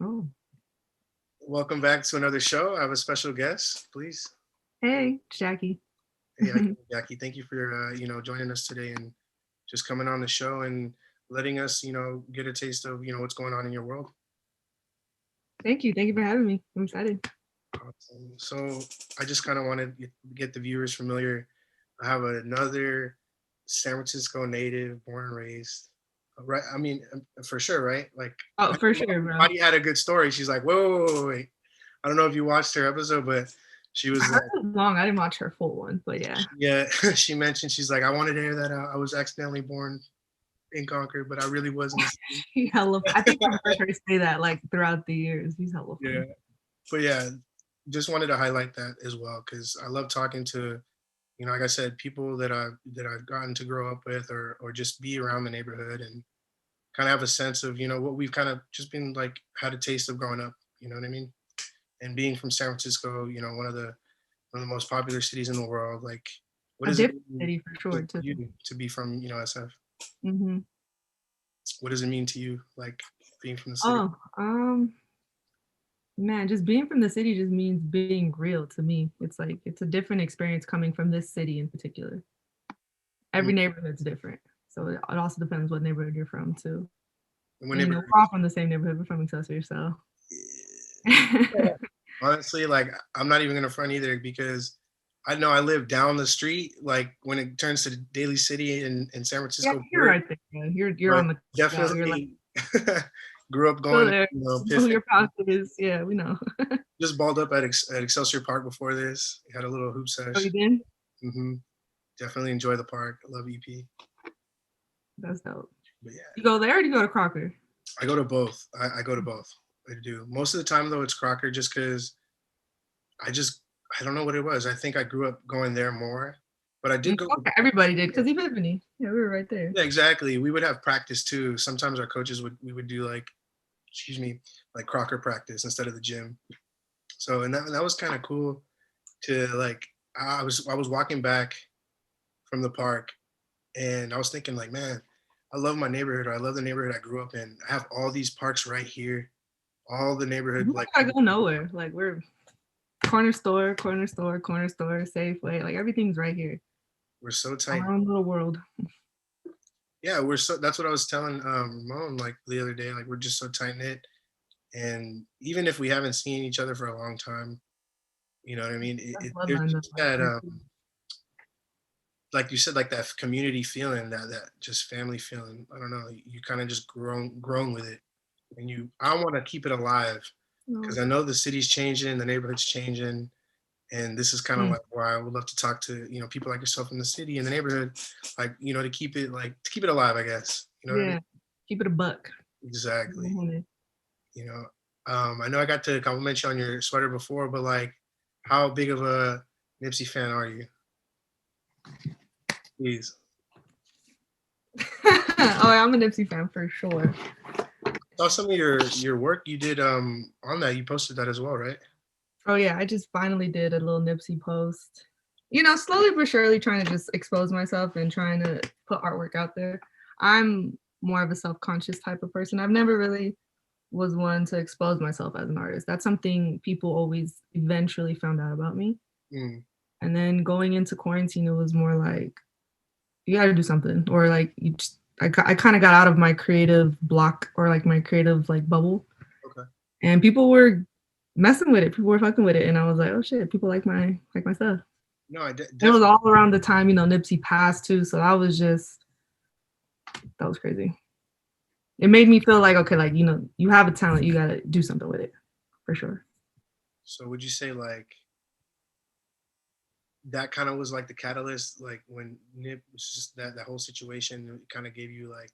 Oh, Welcome back to another show. I have a special guest, please. hey, Jackie. Hey, how you doing, Jackie? Thank you for joining us today and just coming on the show and letting us get a taste of what's going on in your world. Thank you. Thank you for having me. I'm excited. Awesome. So I just kind of wanted to get the viewers familiar. I have another San Francisco native, born and raised. Right? I mean, for sure, right? Like, Oh, for sure, bro. Maddie had a good story. She's like, whoa, whoa, whoa, wait. I don't know if you watched her episode, but she I was heard like, it was long. I didn't watch her full one, but yeah. yeah, she mentioned she's like, I wanted to hear that I was accidentally born in Concord, but I really wasn't. He hella. I think I've heard her say that like throughout the years. He's hella Yeah, funny. but yeah, just wanted to highlight that as well because I love talking to like I said, people that I've gotten to grow up with or just be around the neighborhood and kind of have a sense of what we've kind of just been like had a taste of growing up. You know what I mean? And being from San Francisco, one of the most popular cities in the world. Like, what A does it different mean city for to sure too. you to be from SF? Mm-hmm. What does it mean to you, like being from the city? Oh, man, just being from the city just means being real to me. It's like it's a different experience coming from this city in particular. Mm. Every neighborhood's different, so it also depends what neighborhood you're from too. And And whenever, we're all from the same neighborhood. We're from Excelsior, so. honestly, like I'm not even gonna front either because I know I live down the street. Like when it turns to Daly City in San Yeah, Francisco, you're right there. Yeah. You're but on the you're like definitely grew up still going, there. You know who Piffin. your pastor is. Yeah, we know. Just balled up at Excelsior Park before this. Had a little hoop Oh, you sesh. did? hmm Definitely enjoy the park. I love EP. That's dope. But yeah, You go there or do you go to Crocker? I go to both. I go to both. I do. Most of the time though, it's Crocker just because I just I don't know what it was. I think I grew up going there more, but I did go. Okay, everybody did because Epiphany. Yeah, we were right there. Yeah, exactly. We would have practice too. Sometimes our coaches would we would do like, excuse me, like Crocker practice instead of the gym. So and that was kind of cool to like. I was walking back from the park and I was thinking like, man, I love my neighborhood. Or I love the neighborhood I grew up in. I have all these parks right here. All the neighborhood We like gotta go nowhere. Like we're corner store, corner store, corner store, Safeway. Like everything's right here. we're so tight. Our own little world. Yeah, we're so. That's what I was telling Ramon like the other day. Like we're just so tight knit, and even if we haven't seen each other for a long time, you know what I mean. That's There's bloodline just that like you said, like that community feeling, that just family feeling. I don't know. You kind of just grown with it, and I want to keep it alive though. because I know the city's changing, the neighborhood's changing, and this is kind of Mm, like why I would love to talk to people like yourself in the city and the neighborhood, like to keep it alive. I guess you know what I mean. yeah. Keep it a buck. Exactly. Mhm. You know, I know I got to compliment you on your sweater before, but like, how big of a Nipsey fan are you? Please. Oh, I'm a Nipsey fan for sure. Saw some of your work you did on that. You posted that as well, right? Oh yeah, I just finally did a little Nipsey post. You know, slowly but surely trying to just expose myself and trying to put artwork out there. I'm more of a self-conscious type of person. I've never really was one to expose myself as an artist. That's something people always eventually found out about me. Mm, And then going into quarantine, it was more like you got to do something, or like you just, I kind of got out of my creative block or like my creative like bubble, okay. and people were messing with it. People were fucking with it, and I was like, oh shit, people like my stuff. No, I It was definitely. all around the time Nipsey passed too, so that was crazy. It made me feel like okay, like you have a talent, you gotta do something with it, for sure. So would you say like that kind of was like the catalyst, like when Nip was just that whole situation, it kind of gave you like,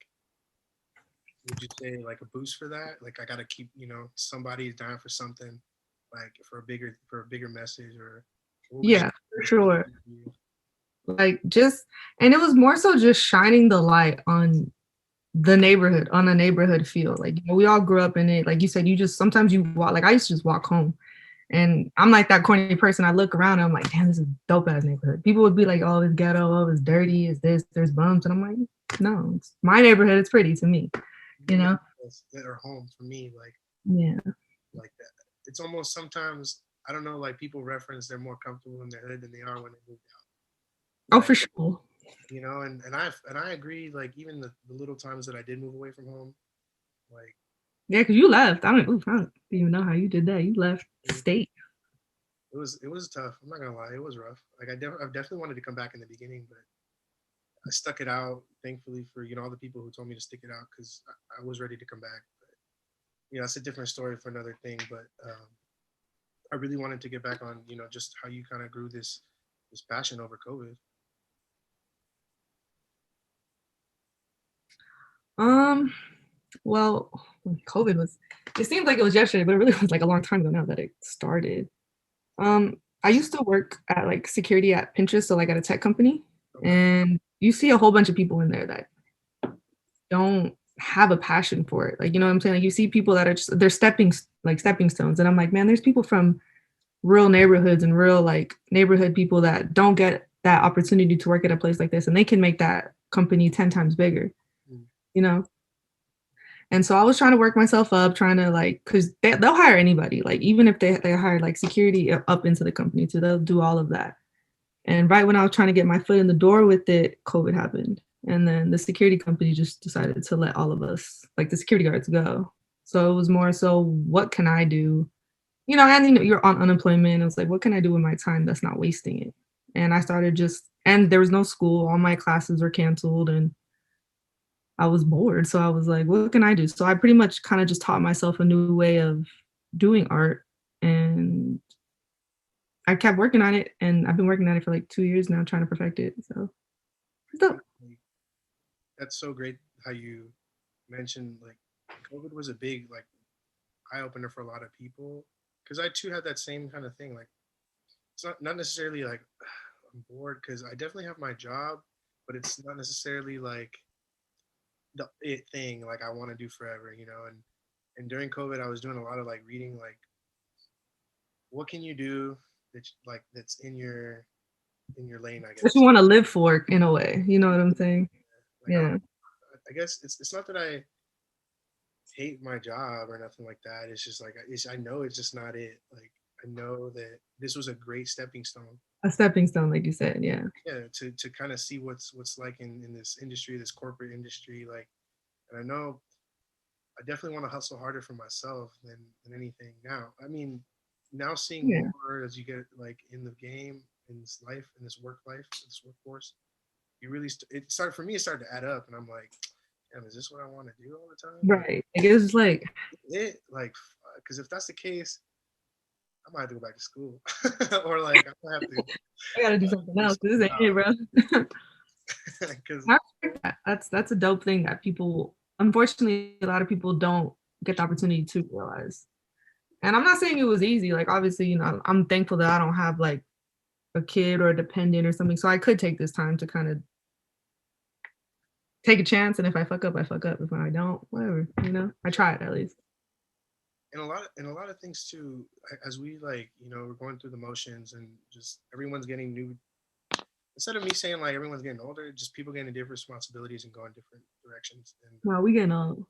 would you say like a boost for that? Like I gotta keep, somebody is dying for something, like for a bigger message, or what would you Yeah, say for was kind sure. of Like just, and it was more so just shining the light on the neighborhood, on a neighborhood feel. Like we all grew up in it. Like you said, you just sometimes you walk. Like I used to just walk home, and I'm like that corny person. I look around, and I'm like, damn, this is dope ass neighborhood. People would be like, oh, it's ghetto, oh, it's dirty, it's this, there's bums, and I'm like, no, it's my neighborhood. It's pretty to me, you yeah, know. that's their home for me. Like Yeah. like that. It's almost sometimes, I don't know, like people reference they're more comfortable in their hood than they are when they move out. Oh, Like, for sure. you know, and I agree, like even the little times that I did move away from home, like Yeah, because you left. I don't even know how you did that. You left it, state. it was tough. I'm not gonna lie, it was rough. Like I definitely wanted to come back in the beginning, but I stuck it out, thankfully, for all the people who told me to stick it out, because I was ready to come back. But that's a different story for another thing. But I really wanted to get back on, just how you kind of grew this passion over COVID. Um, well, when COVID was, it seemed like it was yesterday, but it really was like a long time ago now that it started. I used to work at like security at Pinterest, so like at a tech company, Okay. and you see a whole bunch of people in there that don't have a passion for it. Like, you know what I'm saying? Like you see people that are just they're stepping stones. And I'm like, man, there's people from real neighborhoods and real like neighborhood people that don't get that opportunity to work at a place like this and they can make that company 10 times bigger, Mm. you know? And so I was trying to work myself up, trying to like, cause they'll hire anybody. Like even if they hire like security up into the company too, they'll do all of that. And right when I was trying to get my foot in the door with it, COVID happened. And then the security company just decided to let all of us, like the security guards, go. So it was more so, what can I do? And you're on unemployment. I was like, what can I do with my time that's not wasting it? And I started and there was no school. All my classes were canceled and I was bored. So I was like, what can I do? So I pretty much kind of just taught myself a new way of doing art. And I kept working on it. And I've been working on it for like 2 years now, trying to perfect it. So it's dope. That's so great how you mentioned, like, COVID was a big, like, eye opener for a lot of people, because I too had that same kind of thing. Like, it's not necessarily like I'm bored, because I definitely have my job, but it's not necessarily like the it thing like I want to do forever, and during COVID I was doing a lot of like reading, like what can you do that's in your lane, I What you guess. want to live for in a way. You know what I'm saying? Like Yeah. I guess it's not that I hate my job or nothing like that. It's just like I know it's just not it. Like I know that this was a great stepping stone. A stepping stone, like you said. Yeah. Yeah, to kind of see what's like in this industry, this corporate industry. Like, and I know I definitely want to hustle harder for myself than anything now. I mean, now seeing Yeah. more as you get like in the game, in this life, in this work life, this workforce, you really it started for me. It started to add up, and I'm like, damn, is this what I want to do all the time? Like, Right. Like, it was just like, it like, because if that's the case, I might have to go back to school, or like I might have to I gotta do something do else. This ain't it, something bro. else. Because I respect that. That's a dope thing that people, unfortunately, a lot of people don't get the opportunity to realize. And I'm not saying it was easy. Like obviously, I'm thankful that I don't have like a kid or a dependent or something. So I could take this time to kind of take a chance. And if I fuck up, I fuck up. If I don't, whatever. I tried at least. and a lot of things too, as we like, we're going through the motions, and just everyone's getting new. Instead of me saying like everyone's getting older, just people getting different responsibilities and going different directions. And Wow, we getting old.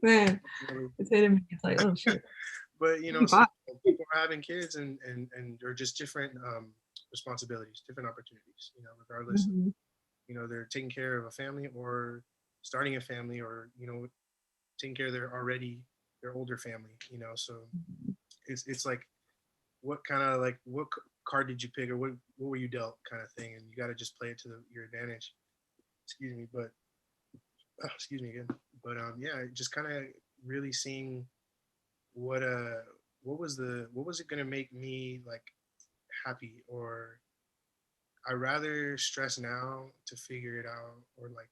Man, really, it's hitting me. It's like, oh shit. but so people are having kids, and they're just different responsibilities, different opportunities. Regardless, Mm-hmm. they're taking care of a family, or starting a family, or taking care of their older family. So it's like, what kind of like what card did you pick, or what were you dealt, kind of thing, and you got to just play it to your advantage. Excuse me, but excuse me again. But yeah, just kind of really seeing what what was it gonna make me like happy, or I rather stress now to figure it out, or like,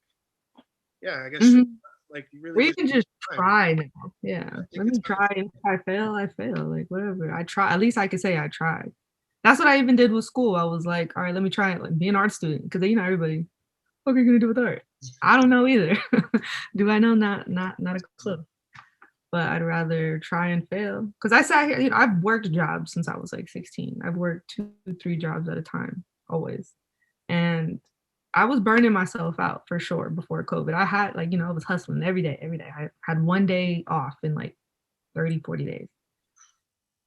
yeah, I guess, Mm-hmm. like you really Or you just can take just time. try now. Yeah. I think Let it's me time to try. If I fail, I fail. Like whatever. I try. At least I could say I tried. That's what I even did with school. I was like, all right, let me try it. Like be an art student. Because everybody, what are you gonna do with art? I don't know either. Do I know? Not a clue. But I'd rather try and fail. Because I sat here, I've worked jobs since I was like 16. I've worked 2, 3 jobs at a time, always. And I was burning myself out for sure before COVID. I had like, I was hustling every day, every day. I had one day off in like 30, 40 days.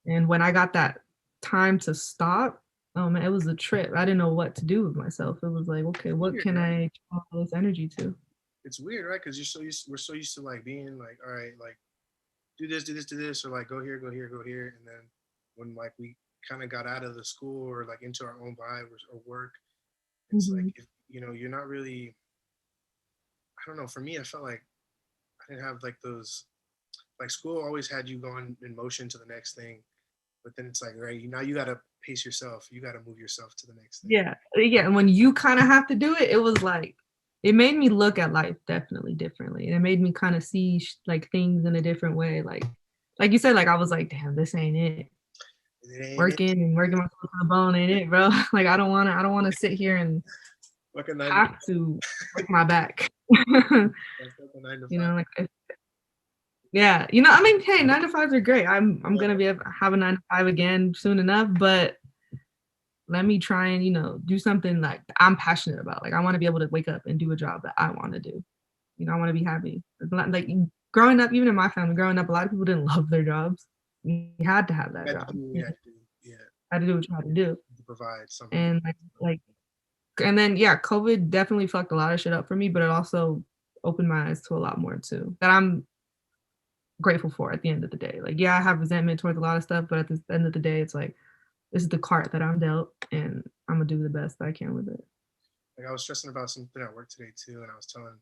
And when I got that time to stop, oh man, it was a trip. I didn't know what to do with myself. It was like, okay, It's what weird, can right? I channel this energy to? It's weird, right? Because we're so used to like being like, all right, like do this, do this, do this, or like go here, go here, go here, and then when like we kind of got out of the school or like into our own vibe or work, it's like Hmm. if you know you're not really. I don't know. For me, I felt like I didn't have like those. Like school always had you going in motion to the next thing, but then it's like right now you gotta pace yourself. You gotta move yourself to the next thing. Yeah, yeah. And when you kind of have to do it, it was like it made me look at life definitely differently, and it made me kind of see like things in a different way. Like you said, like I was like, damn, this ain't it. It ain't it. Working and working myself to the bone ain't it, bro. Like I don't wanna sit here and Like a nine to have to break my back. like a 9 to 5. Like yeah, I mean, hey, 9 to 5s are great. I'm gonna be able to have a 9 to 5 again soon enough, but let me try and do something like I'm passionate about. Like I want to be able to wake up and do a job that I want to do. I want to be happy. Like growing up, even in my family, growing up, a lot of people didn't love their jobs. You had to have that You had to job. do what you had to do. Yeah, Had to do what you had to do. to provide somehow. And like and then yeah, COVID definitely fucked a lot of shit up for me, but it also opened my eyes to a lot more too. That I'm grateful for at the end of the day. Like yeah, I have resentment towards a lot of stuff, but at the end of the day, it's like this is the cart that I'm dealt, and I'm gonna do the best I can with it. Like I was stressing about something at work today too, and I was telling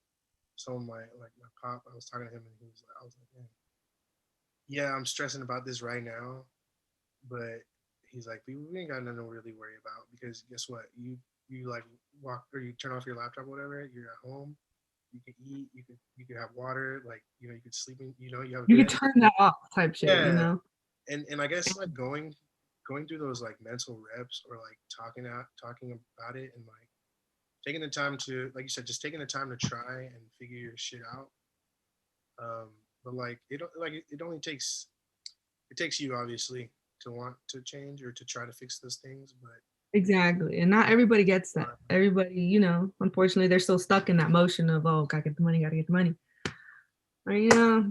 some of my like my pop. I was talking to him, and he was like, I was like, man, yeah, I'm stressing about this right now, but he's like, we ain't got nothing to really worry about because guess what? You like walk or you turn off your laptop, or whatever. You're at home. You can eat. You can have water. Like you can sleep in. You have a You could bed. turn that off type shit, you Yeah, know? and I guess like going through those like mental reps or like talking about it and like taking the time to like you said, just taking the time to try and figure your shit out. Um, but like it only takes it takes you obviously to want to change or to try to fix those things, but Exactly. And not everybody gets that. Everybody, unfortunately they're still stuck in that motion of, oh, gotta get the money, gotta get the money. Or,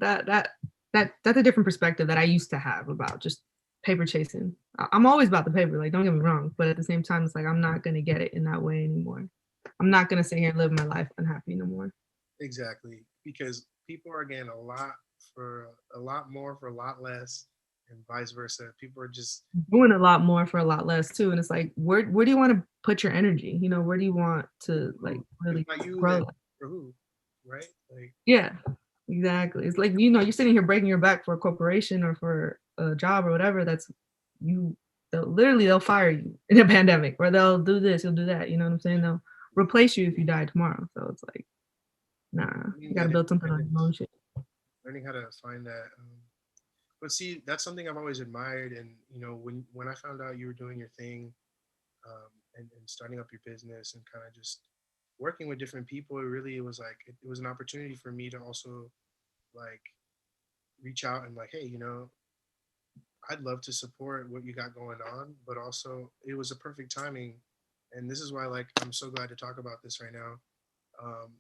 that's a different perspective that I used to have about just paper chasing. I'm always about the paper, like don't get me wrong, but at the same time, it's like I'm not gonna get it in that way anymore. I'm not gonna sit here and live my life unhappy no more. exactly because people are getting a lot more for a lot less, and vice versa. People are just Doing a lot more for a lot less too. And it's like, where do you want to put your energy? Where do you want to like if really not you, then grow? for who, right? Like Yeah, exactly. It's like, you're sitting here breaking your back for a corporation or for a job or whatever. You, they'll fire you in a pandemic, or they'll do this, you'll do that. You know what I'm saying? They'll replace you if you die tomorrow. So it's like, nah, learning you got to that build something on your independence, own shit. learning how to find that. But see, that's something I've always admired. And when I found out you were doing your thing, and starting up your business and kind of just working with different people, it was like it was an opportunity for me to also like reach out and like, hey, I'd love to support what you got going on, but also it was a perfect timing. And this is why like I'm so glad to talk about this right now. Um,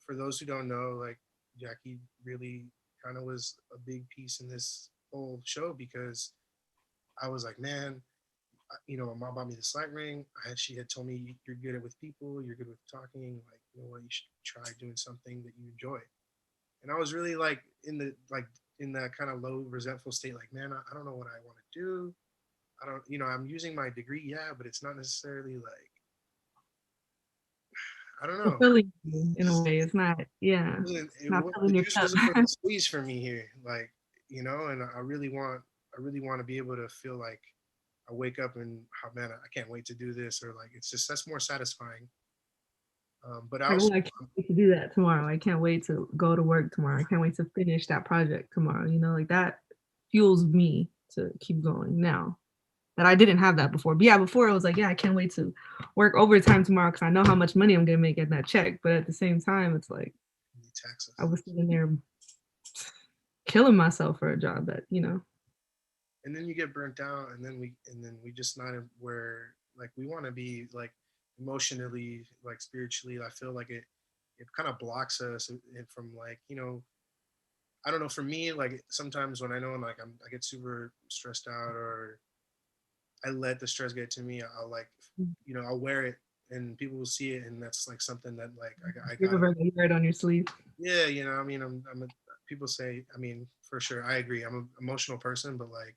for those who don't know, like Jacquie really kind of was a big piece in this whole show because I was like, man, my mom bought me the slight ring. She had told me you're good at with people, you're good with talking. Like, you know what, you should try doing something that you enjoy. And I was really like in that kind of low, resentful state. Like, man, I don't know what I want to do. I don't, I'm using my degree, yeah, but it's not necessarily like I don't know. Fulfilling you in a Just way. It's not, yeah, it's not the filling your juice cup. wasn't worth the squeeze for me here. Like, and I really want to be able to feel like I wake up and oh man, I can't wait to do this, or like it's just that's more satisfying. But I Like, oh, also I can't wait to do that tomorrow. I can't wait to go to work tomorrow. I can't wait to finish that project tomorrow. Like that fuels me to keep going now. That I didn't have that before. But yeah, before it was like, yeah, I can't wait to work overtime tomorrow because I know how much money I'm gonna make at that check. But at the same time, it's like I Texas. was sitting there killing myself for a job that. And then you get burnt out, and then we just not where like we want to be like emotionally, like spiritually. I feel like it kind of blocks us from like I don't know, for me, like sometimes when I know I get super stressed out, or I let the stress get to me, I'll like, I'll wear it and people will see it, and that's like something that like I You got. ever wear it on your sleeve? Yeah, I mean, people say, I mean, for sure, I agree. I'm an emotional person, but like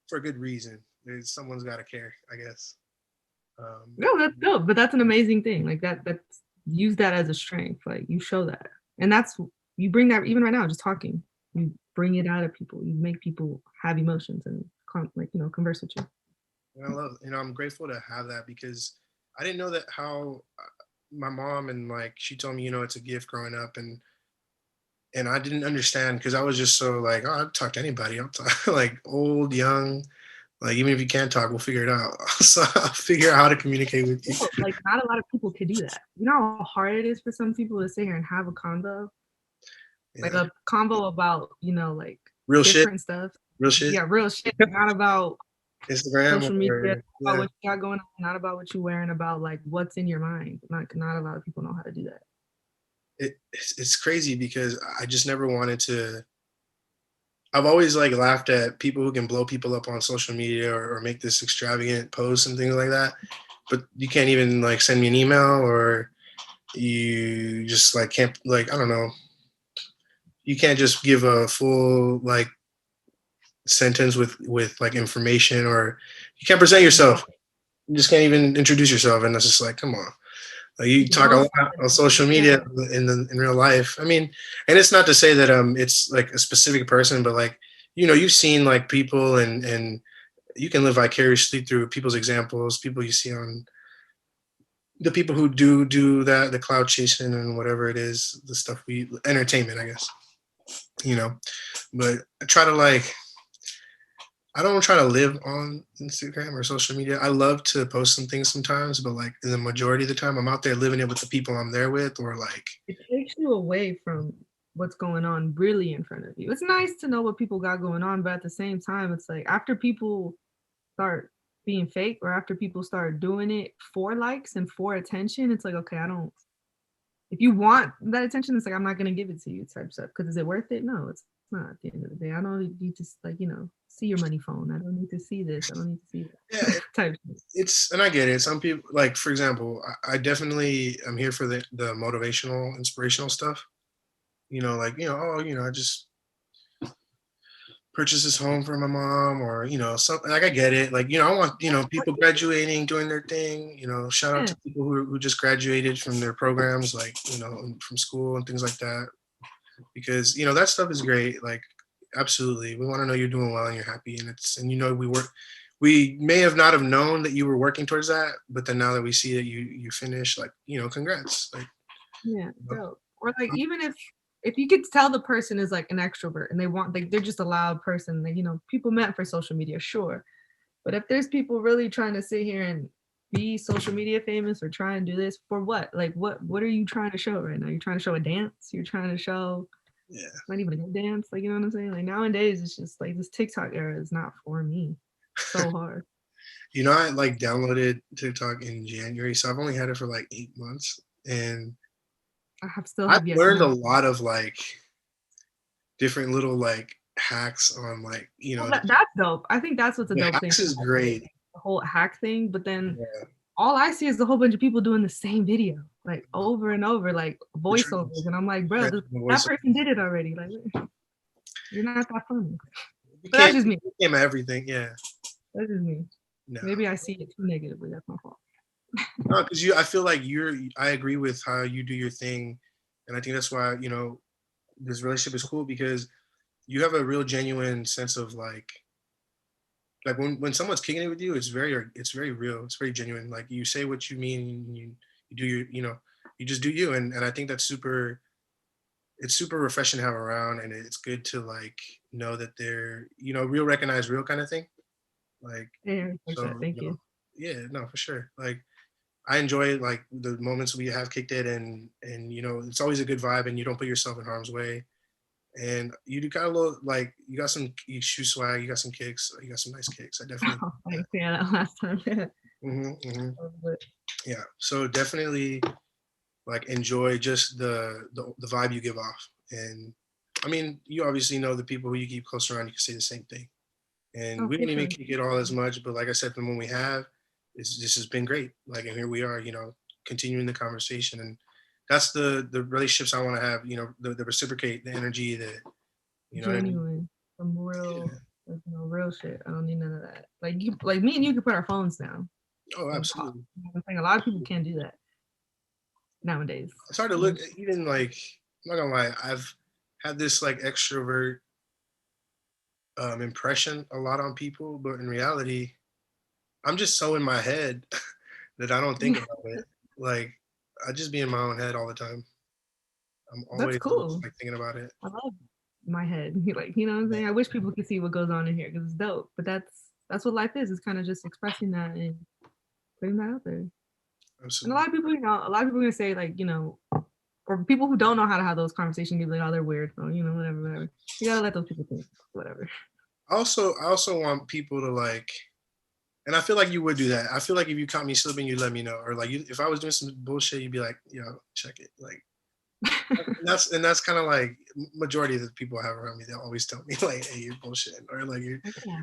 for a good reason. Someone's got to care, I guess. No, that's dope. But that's an amazing thing. Like that's use that as a strength. Like you show that, and that's you bring that even right now, just talking. You bring it out of people. You make people have emotions and converse with you. And I love, I'm grateful to have that, because I didn't know that how my mom, and like she told me, it's a gift growing up, and I didn't understand, because I was just so like, oh, I'll talk to anybody. I'll talk like old, young, like even if you can't talk, we'll figure it out. So I'll figure out how to communicate with you. No, like not a lot of people could do that. You know how hard it is for some people to sit here and have a convo, like Yeah. a convo about like Real shit. different stuff. Real shit. Yeah, real shit. Not about Instagram social media, or about yeah. what you got going on, not about what you're wearing, about like what's in your mind. Not a lot of people know how to do that. It's crazy, because I just never wanted to. I've always like laughed at people who can blow people up on social media, or make this extravagant posts and things like that. But you can't even like send me an email, or you just like can't, like, I don't know. You can't just give a full like sentence with like information, or you can't present yourself. You just can't even introduce yourself, and it's just like, come on. Like, you talk a Don't lot on social media in real life. I mean, and it's not to say that it's like a specific person, but like, you've seen like people, and you can live vicariously through people's examples, people you see on the people who do that, the cloud chasing and whatever it is, the stuff we entertainment, I guess. You know, but I try to like, I don't try to live on Instagram or social media. I love to post some things sometimes, but like in the majority of the time, I'm out there living it with the people I'm there with, or like, It takes you away from what's going on really in front of you. It's nice to know what people got going on, but at the same time, it's like after people start being fake, or after people start doing it for likes and for attention, it's like, okay, I don't, if you want that attention, it's like, I'm not going to give it to you type stuff. Because is it worth it? No, it's not at the end of the day. I don't need to like, see your money phone. I don't need to see this. I don't need to see yeah, that type stuff. and I get it. Some people, like, for example, I definitely am here for the motivational, inspirational stuff. Like, oh, I just purchased this home for my mom, or something, like, I get it. Like, I want, people graduating, doing their thing. Shout out Yeah. to people who just graduated from their programs, like, from school and things like that, because that stuff is great. Like, absolutely, we want to know you're doing well and you're happy, and we may have not have known that you were working towards that, but then now that we see that you finish, like, congrats, like, Yeah, dope. Or like even if you could tell the person is like an extrovert and they're just a loud person, like people meant for social media, sure. But if there's people really trying to sit here and be social media famous or try and do this for what? Like what are you trying to show right now? You're trying to show a dance? You're trying to show yeah. not even a good dance, like, you know what I'm saying? Like nowadays it's just like this TikTok era is not for me. So hard. I like downloaded TikTok in January, so I've only had it for like 8 months, and Still I've have yet to learned a know. lot of like different little like hacks on, like, Well, that's dope. I think that's what's a the dope thing. hacks is great. The whole hack thing, but then Yeah. all I see is a whole bunch of people doing the same video, like over and over, like The voiceovers, trends, and I'm like, bro, trends and the that voice. person did it already. Like, you're not that funny. You But that's can't just me. became everything. Yeah. That's just me. No. Maybe I see it too negatively. That's my fault. No, because I feel like I agree with how you do your thing, and I think that's why this relationship is cool, because you have a real genuine sense of like when someone's kicking it with you, it's very real, it's very genuine. Like, you say what you mean, and you do you just do you, and I think that's super refreshing to have around, and it's good to like know that they're real, recognize real kind of thing. Like, Yeah, so thank you. yeah, no, for sure. Like, I enjoy like the moments we have kicked it, and it's always a good vibe, and you don't put yourself in harm's way, and you do kind of look like you got some shoe swag, you got some kicks, you got some nice kicks. I definitely. Oh, thanks. Yeah, that last time. Yeah. Hmm, hmm. Yeah, so definitely like enjoy just the vibe you give off, and I mean, you obviously know the people who you keep close around. You can say the same thing. And Oh, we for didn't even sure. kick it all as much, but like I said, from when we have, this has been great. Like, and here we are, continuing the conversation, and that's the relationships I want to have. The reciprocate, the energy, you know what I mean? Genuine. Some Yeah. real, like, real shit. I don't need none of that. Like you, like me and you can put our phones down Oh, and talk. absolutely. You know what I'm saying? A lot of people can't do that nowadays. It's hard to look, even like, I'm not gonna lie, I've had this like extrovert impression a lot on people, but in reality, I'm just so in my head that I don't think about it. Like, I just be in my own head all the time. I'm That's always cool. like thinking about it. I love my head. Like, you know what I'm saying? I wish people could see what goes on in here because it's dope. But that's what life is. It's kind of just expressing that and putting that out there. And a Absolutely. lot of people, a lot of people are gonna say like, or people who don't know how to have those conversations, be like, oh, they're weird. So, whatever, whatever. You gotta let those people think, whatever. I also want people to like, and I feel like you would do that. I feel like if you caught me slipping, you'd let me know, or like, if I was doing some bullshit, you'd be like, yo, check it. Like, and that's kind of like majority of the people I have around me. They always tell me like, hey, you're bullshitting, or like you're,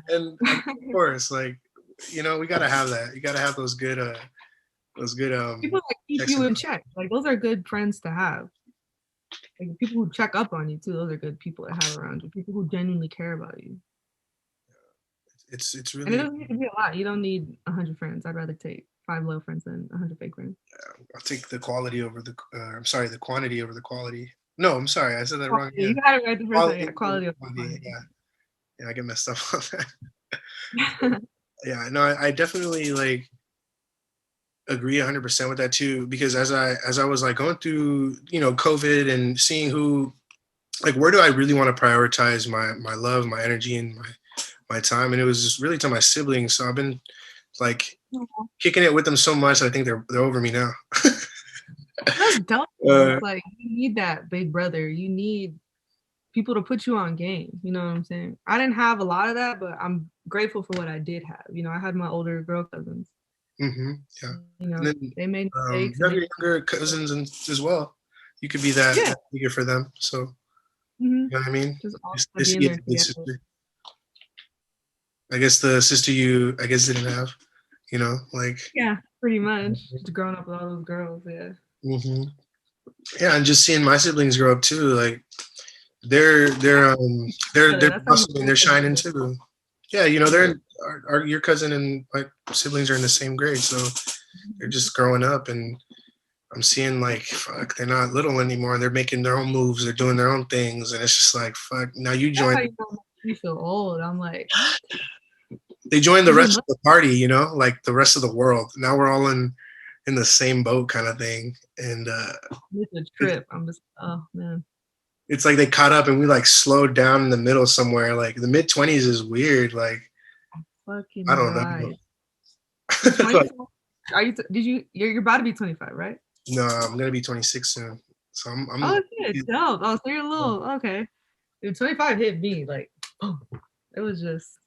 and of course, like, we gotta have that. You gotta have those good People like keep checks you and in check. Like those are good friends to have. Like people who check up on you too. Those are good people to have around you. People who genuinely care about you. it's And it really. doesn't need to be a lot. You don't need 100 friends. I'd rather take 5 low friends than 100 fake friends. I'll take the quality over the. I'm sorry, the quantity over the quality. No, I'm sorry, I said that wrong Yeah, you again. got it right the first time. Quality Yeah, over quality over quantity. quantity. Yeah, yeah, I get messed up on that. Yeah, no, I definitely like agree 100% with that too, because as I was like going through COVID and seeing who, like, where do I really want to prioritize my love, my energy, and my time, and it was just really to my siblings. So I've been like kicking it with them so much. I think they're over me now. That's dope. uh, It's like you need that big brother. You need people to put you on game. You know what I'm saying? I didn't have a lot of that, but I'm grateful for what I did have. I had my older girl cousins. yeah, and You then they made mistakes you and have they your younger cousins and as well. You could be that, yeah, that figure for them. So hmm you know what I mean. just all They see being it as there a big together. sister. I guess the sister you didn't have. Like. Yeah, pretty much. Just growing up with all those girls. Yeah. hmm Yeah, and just seeing my siblings grow up too, like they're That's how you blossoming, they're shining too. Yeah, they're your cousin and my siblings are in the same grade, so they're just growing up, and I'm seeing like, fuck, they're not little anymore. They're making their own moves, they're doing their own things, and it's just like, fuck. Now you That's join. how you feel old. I'm like, what? They join the You rest do of the party, like the rest of the world. Now we're all in the same boat, kind of thing, and It's a it's trip. I'm just, oh man. it's like they caught up and we like slowed down in the middle somewhere. Like the mid-20s is weird. Like, I Fucking don't know. right. You're It's like, 24. Are you? Did you? You're about to be 25, right? no, I'm gonna be 26 soon. So I'm Oh shit, dope. Oh, so you're a little okay. Dude, 25 hit me like, boom. It was just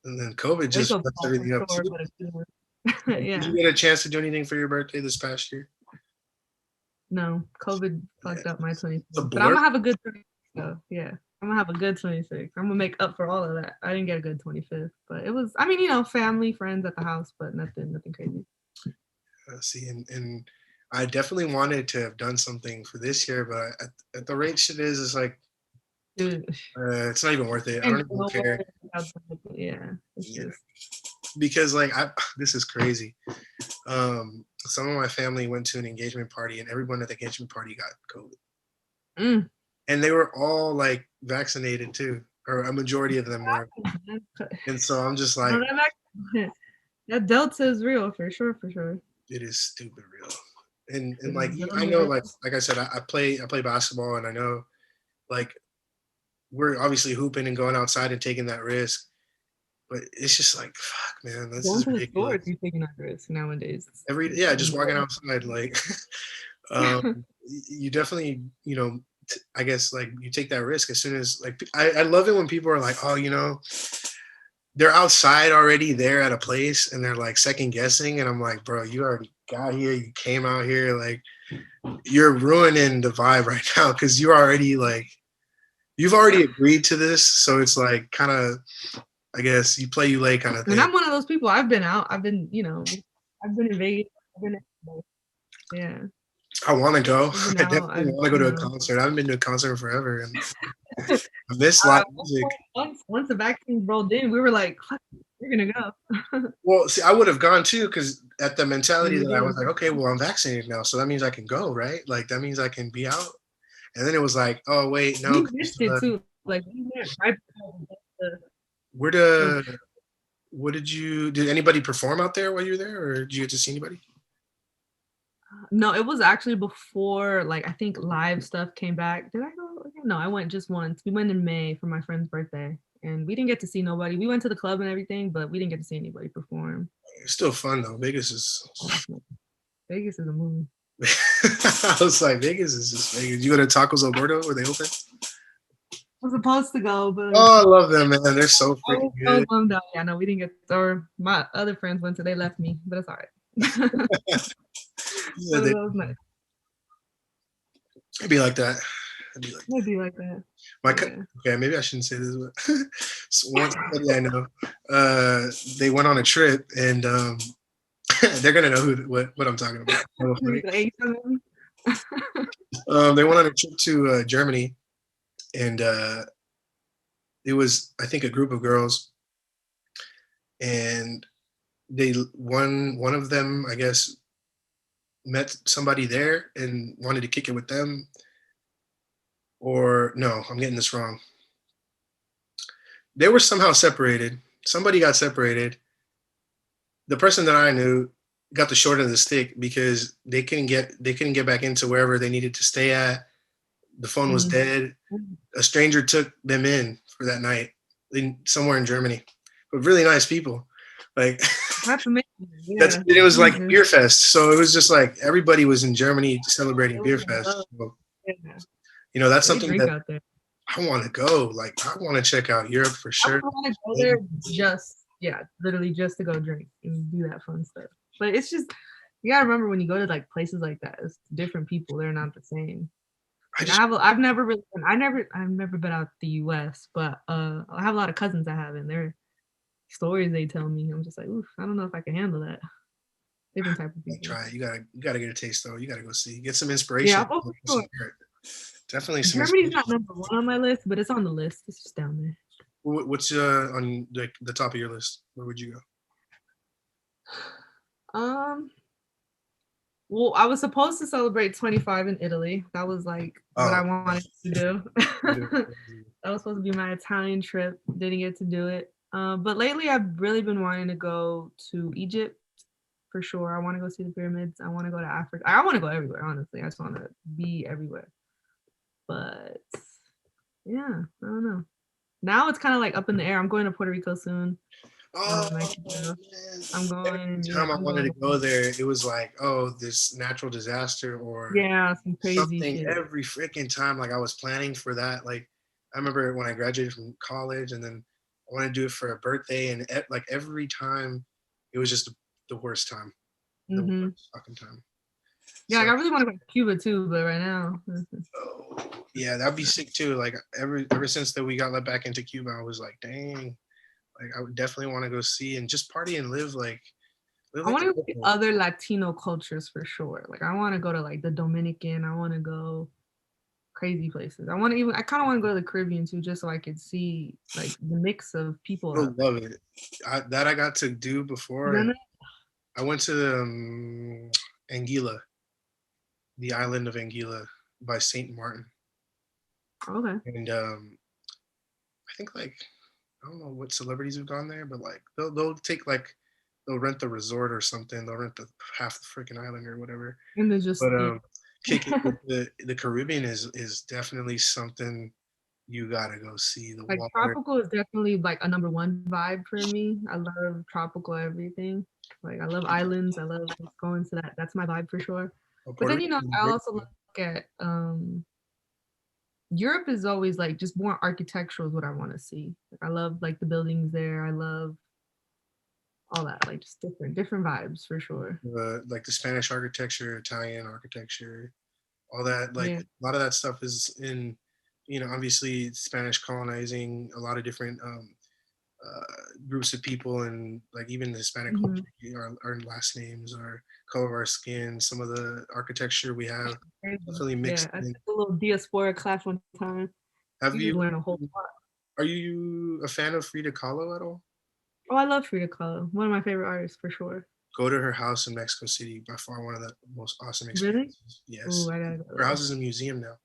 and then COVID wake just up messed call for everything up sure, too. but Did yeah. you get a chance to do anything for your birthday this past year? No, COVID Yeah, fucked up my it's a 26, but I'm blur. gonna have a good 26 though. Yeah, I'm gonna have a good 26. I'm gonna make up for all of that. I didn't get a good 25th, but it was. I mean, family, friends at the house, but nothing crazy. See, and I definitely wanted to have done something for this year, but at the rate shit is, it's like Dude, it's not even worth it. I and don't even care. nowhere yeah, it's Yeah, just because like this is crazy. Some of my family went to an engagement party, and everyone at the engagement party got COVID, mm. and they were all like vaccinated too, or a majority of them were. And so I'm just No, like, that Delta is real for sure, for sure. it is stupid real. And It is like, I really know, real. like I said, I play basketball, and I know like we're obviously hooping and going outside and taking that risk, but it's just like, fuck, man, this Going is to the store ridiculous. if you're taking that risk nowadays. Yeah, just walking outside, like, um, you definitely, I guess like you take that risk as soon as like I love it when people are like, oh, they're outside already there at a place and they're like second guessing, and I'm like, bro, you already got here, you came out here, like you're ruining the vibe right now because you're already like you've already agreed to this, so it's like kind of, I guess you play you lay kind of And thing. I'm one of those people. I've been out. I've been, I've been in Vegas. I've been, yeah. I want to go. I've been I out. definitely I've, want to go to a concert. I haven't been to a concert forever, and I miss at live one music. point, once the vaccine rolled in, we were like, "Fuck, we're gonna go." Well, see, I would have gone too, because at the And mentality we that I did. was like, okay, well, I'm vaccinated now, so that means I can go, right? Like that means I can be out. And then it was like, oh wait, no, We missed it too. Like we went right before where the the what did anybody perform out there while you were there, or did you get to see anybody? No, it was actually before, like, I think live stuff came back. Did I go? No, I went just once. We went in May for my friend's birthday, and we didn't get to see nobody. We went to the club and everything, but we didn't get to see anybody perform. It's still fun though. Vegas is. Vegas is a movie. I was like, Vegas is just Vegas. You go to Tacos Alberto where they open? I was supposed to go, but Oh, I love them, man. They're so freaking so good. bummed out. Yeah, no, we didn't get. Or my other friends went to. They left me, but it's all right. Yeah, But it was nice. it'd be like that. It'd be like that. Okay, maybe I shouldn't say this, but so one somebody I know, they went on a trip, and they're gonna know what I'm talking about. They went on a trip to Germany, and it was, I think, a group of girls, and one of them, I guess, met somebody there and wanted to kick it with them. Or no, I'm getting this wrong. They were somehow separated. Somebody got separated. The person that I knew got the short end of the stick because they couldn't get back into wherever they needed to stay at. The phone was dead. A stranger took them in for that night somewhere in Germany, but really nice people. Like that's amazing. Yeah. It was like beer fest, so it was just like everybody was in Germany celebrating beer fest. So, you know, that's something that I want to go. Like I want to check out Europe for sure. I want to go there literally just to go drink and do that fun stuff. But it's just, you gotta remember when you go to like places like that, it's different people. They're not the same. Like I've never been out the U.S., but I have a lot of cousins that have, and their stories they tell me, I'm just like, oof, I don't know if I can handle that. Different type of people. Try it. You gotta get a taste though. You gotta go see, get some inspiration. Yeah, sure. Definitely. Germany's not number one on my list, but it's on the list. It's just down there. What's on the top of your list? Where would you go? Well, I was supposed to celebrate 25 in Italy. That was like what I wanted to do. That was supposed to be my Italian trip. Didn't get to do it. But lately, I've really been wanting to go to Egypt for sure. I want to go see the pyramids. I want to go to Africa. I want to go everywhere, honestly. I just want to be everywhere. But yeah, I don't know. Now it's kind of like up in the air. I'm going to Puerto Rico soon. Oh, I'm going. Every time I wanted to go there, it was like, oh, this natural disaster or some crazy something shit. Every freaking time. Like I was planning for that. Like I remember when I graduated from college, and then I wanted to do it for a birthday, and like every time, it was just the worst time. The worst fucking time. Yeah, like I really want to go to Cuba too, but right now. Yeah, that'd be sick too. Like ever since that we got let back into Cuba, I was like, dang. Like I would definitely want to go see and just party and live like. I want to go see other Latino cultures for sure. Like I want to go to like the Dominican. I want to go crazy places. I kind of want to go to the Caribbean too, just so I could see like the mix of people. I love it. I got to do before. I went to Anguilla, the island of Anguilla by St. Martin. Okay. And I think like, I don't know what celebrities have gone there, but like they'll take like, they'll rent the resort or something. They'll rent the half the freaking island or whatever. And then just kicking the Caribbean is definitely something you gotta go see. The like water. Tropical is definitely like a number one vibe for me. I love tropical everything. Like I love islands. I love going to that. That's my vibe for sure. But then I also look at Europe is always like just more architectural is what I want to see. Like I love like the buildings there. I love all that, like just different vibes for sure. Like the Spanish architecture, Italian architecture, all that. Like a lot of that stuff is in you know, obviously Spanish colonizing a lot of different groups of people, and like even the Hispanic Mhm. culture, our last names, our color of our skin, some of the architecture we have Crazy. definitely Yeah, mixed I in. took a little diaspora class one time. Have You you? just learn a whole lot. Are you a fan of Frida Kahlo at all? Oh, I love Frida Kahlo. One of my favorite artists for sure. Go to her house in Mexico City. By far, one of the most awesome Really? experiences. Ooh, Yes, I gotta go her there. house is a museum now,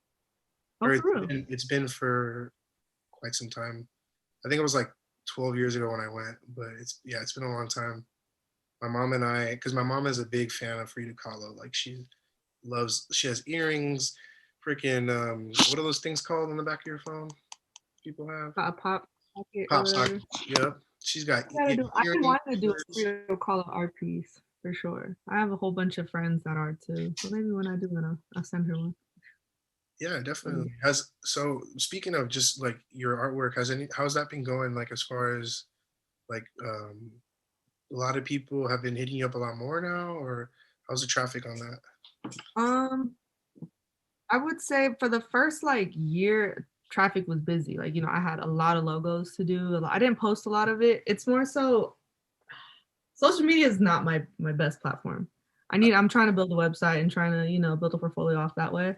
Oh, or for real? it's been for quite some time. I think it was like 12 years ago when I went, but it's yeah, it's been a long time. My mom and I, because my mom is a big fan of Frida Kahlo. Like she has earrings, freaking, what are those things called on the back of your phone? People have Pop pocket or pop whatever. sockets. Yep, she's got I gotta do. I've been earrings. wanting to do a Frida Kahlo art piece for sure. I have a whole bunch of friends that are too. So maybe when I do, then I'll send her one. Yeah, But yeah. definitely. Has so speaking of just like your artwork, how's that been going? Like as far as like a lot of people have been hitting you up a lot more now, or how's the traffic on that? Um, I would say for the first like year, traffic was busy. Like, I had a lot of logos to do. I didn't post a lot of it. It's more so social media is not my best platform. I'm trying to build a website and trying to, build a portfolio off that way.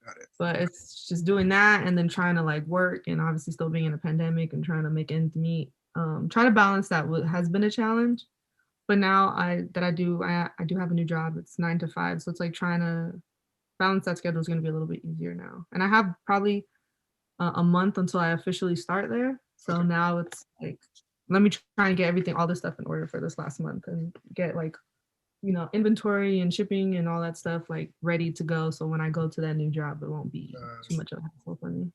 Got it. But it's just doing that and then trying to like work and obviously still being in a pandemic and trying to make ends meet. Trying to balance that has been a challenge. But now I do have a new job. It's 9 to 5. So it's like trying to balance that schedule is going to be a little bit easier now. And I have probably a month until I officially start there. So Okay. now it's like, let me try and get everything, all this stuff in order for this last month and get like, inventory and shipping and all that stuff like ready to go. So when I go to that new job, it won't be too much of a hassle for me.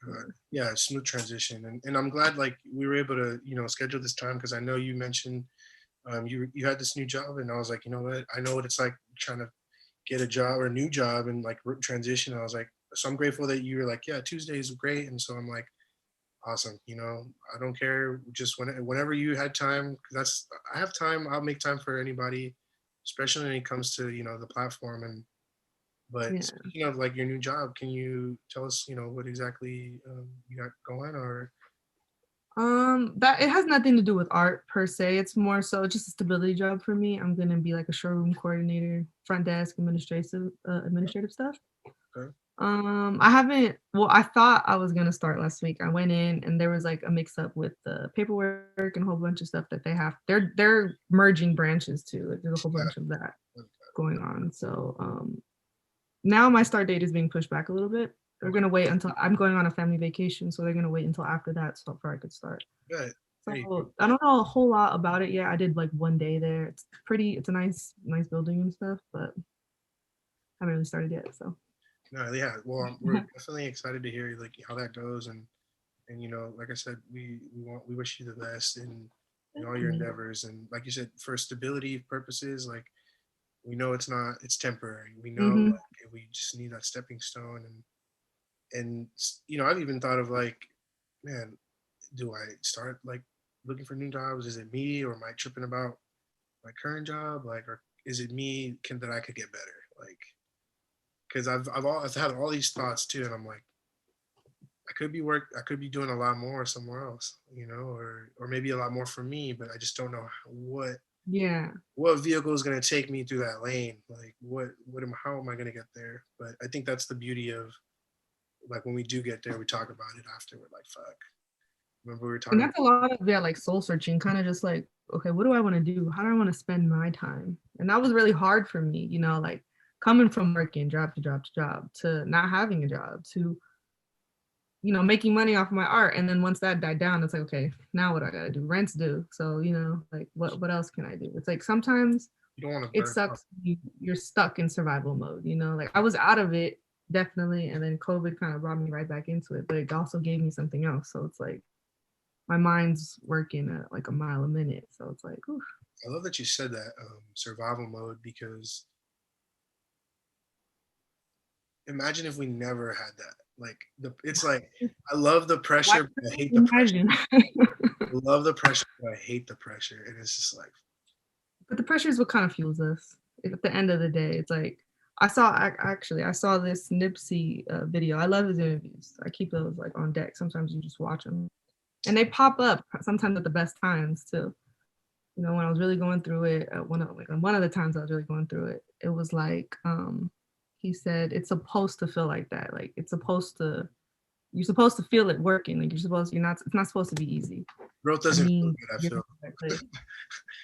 Yeah. Yeah, smooth transition, and I'm glad like we were able to schedule this time because I know you mentioned you had this new job, and I was like, you know what, I know what it's like trying to get a job or a new job and like transition. I was like, so I'm grateful that you were like, yeah, Tuesday is great, and so I'm like, awesome. I don't care, just whenever you had time, because that's I have time. I'll make time for anybody, especially when it comes to the platform. And but Yeah. speaking of like your new job, can you tell us what exactly you got going or? That it has nothing to do with art per se. It's more so just a stability job for me. I'm gonna be like a showroom coordinator, front desk, administrative stuff. Okay. I haven't. Well, I thought I was gonna start last week. I went in and there was like a mix up with the paperwork and a whole bunch of stuff that they have. They're merging branches too. Like there's a whole bunch of that going on. So now my start date is being pushed back a little bit. They're Okay. gonna wait until I'm going on a family vacation, so they're gonna wait until after that so before I could start. Good. There you go. So I don't know a whole lot about it yet. I did like one day there. It's pretty. It's a nice building and stuff, but I haven't really started yet. So No, yeah. Well, we're definitely excited to hear like how that goes, and like I said, we wish you the best in all your endeavors, and like you said, for stability purposes, like we know it's temporary. We know mm-hmm. like we just need that stepping stone, and I've even thought of like, man, do I start like looking for new jobs? Is it me, or am I tripping about my current job? Like, or is it me that I could get better? Like, because I've had all these thoughts too, and I'm like, I could be doing a lot more somewhere else, or maybe a lot more for me, but I just don't know Yeah. what vehicle is going to take me through that lane. Like, how am I going to get there? But I think that's the beauty of like when we do get there, we talk about it afterward. Like, fuck, remember we were And talking that's a lot of like soul searching, kind of just like, okay, what do I want to do? How do I want to spend my time? And that was really hard for me, like coming from working job to job to job to not having a job to making money off of my art. And then once that died down, it's like, okay, now what do I gotta do? Rent's due. So, like what else can I do? It's like sometimes you don't want to it burn out. sucks. You're stuck in survival mode, like I was out of it definitely. And then COVID kind of brought me right back into it, but it also gave me something else. So it's like my mind's working at like a mile a minute. So it's like, oof. I love that you said that survival mode because imagine if we never had that. Like it's like I love the Why pressure, but I hate the pressure. imagine? I love the pressure, but I hate the pressure, and it's just like But the pressure is what kind of fuels us. At the end of the day, it's like I saw this Nipsey video. I love his interviews. I keep those like on deck. Sometimes you just watch them, and they pop up sometimes at the best times too. You know, when I was really going through it, one of the times I was really going through it, it was like he said it's supposed to feel like that. Like you're supposed to feel it working. Like it's not supposed to be easy. Growth I doesn't feel mean, good, I feel.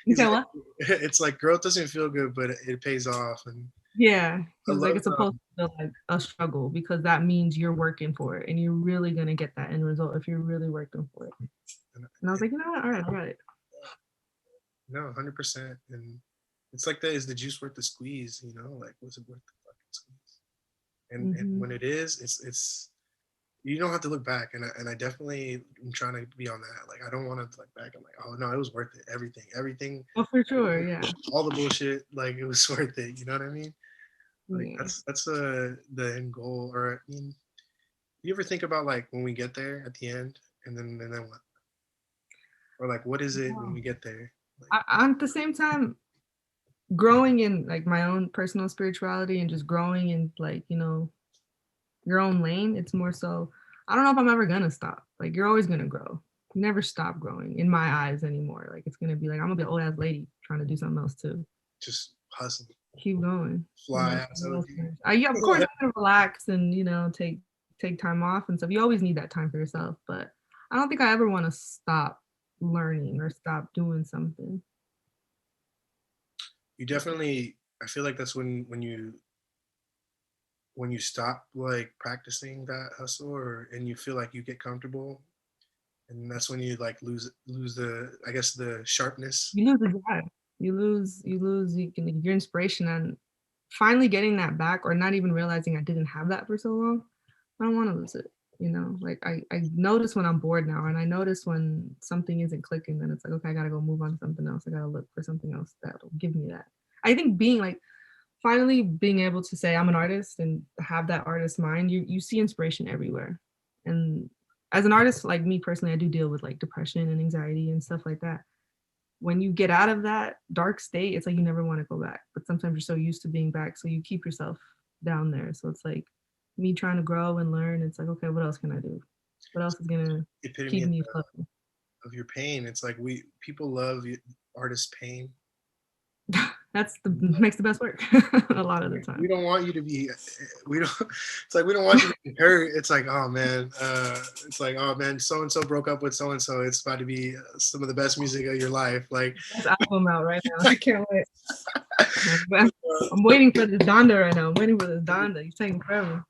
you say what? It's like growth doesn't feel good, but it pays off. And Yeah, I he was like, love it's supposed to feel like a struggle because that means you're working for it and you're really gonna get that end result if you're really working for it. And I was like, you know what? All right, I got it. No, 100%. And it's like that. Is the juice worth the squeeze? You know, like was it worth the fucking squeeze? And when it is, it's you don't have to look back. And I definitely am trying to be on that. Like I don't want to look back. I'm like, oh no, it was worth it. Everything. Oh, for sure, yeah. All the bullshit, like it was worth it. You know what I mean? Like Yeah. that's the end goal. Or I mean, you ever think about like when we get there at the end, and then what? Or like what is it when we get there? Like, At the same time, growing in like my own personal spirituality and just growing in like, you know, your own lane, it's more so I don't know if I'm ever gonna stop. Like you're always gonna grow. You never stop growing in my eyes anymore. Like it's gonna be like I'm gonna be an old ass lady trying to do something else too. just hustle, Keep going. fly You out. yeah, of course, I'm gonna relax and you know take time off and stuff. You always need that time for yourself, but I don't think I ever want to stop learning or stop doing something. You definitely. I feel like that's when you stop like practicing that hustle, or and you feel like you get comfortable, and that's when you like lose the I guess the sharpness. You lose the drive. Your inspiration and finally getting that back or not even realizing I didn't have that for so long. I don't want to lose it. You know, like I notice when I'm bored now and I notice when something isn't clicking, then it's like, okay, I gotta go move on to something else. I gotta look for something else that'll give me that. I think being like finally being able to say I'm an artist and have that artist mind, you see inspiration everywhere. And as an artist, like me personally, I do deal with like depression and anxiety and stuff like that. When you get out of that dark state, it's like you never want to go back. But sometimes you're so used to being back, so you keep yourself down there. So it's like me trying to grow and learn. It's like, okay, what else can I do? What else is gonna Epitome keep me floating? of your pain. It's like people love artists' pain. That's the makes the best work a lot of the We time. don't want you to be. We don't. It's like we don't want you to be hurt. It's like oh man. It's like oh man. So and so broke up with so and so. It's about to be some of the best music of your life. Like This album out right now. I can't wait. I'm waiting for this Donda right now. I'm waiting for this Donda. He's taking forever.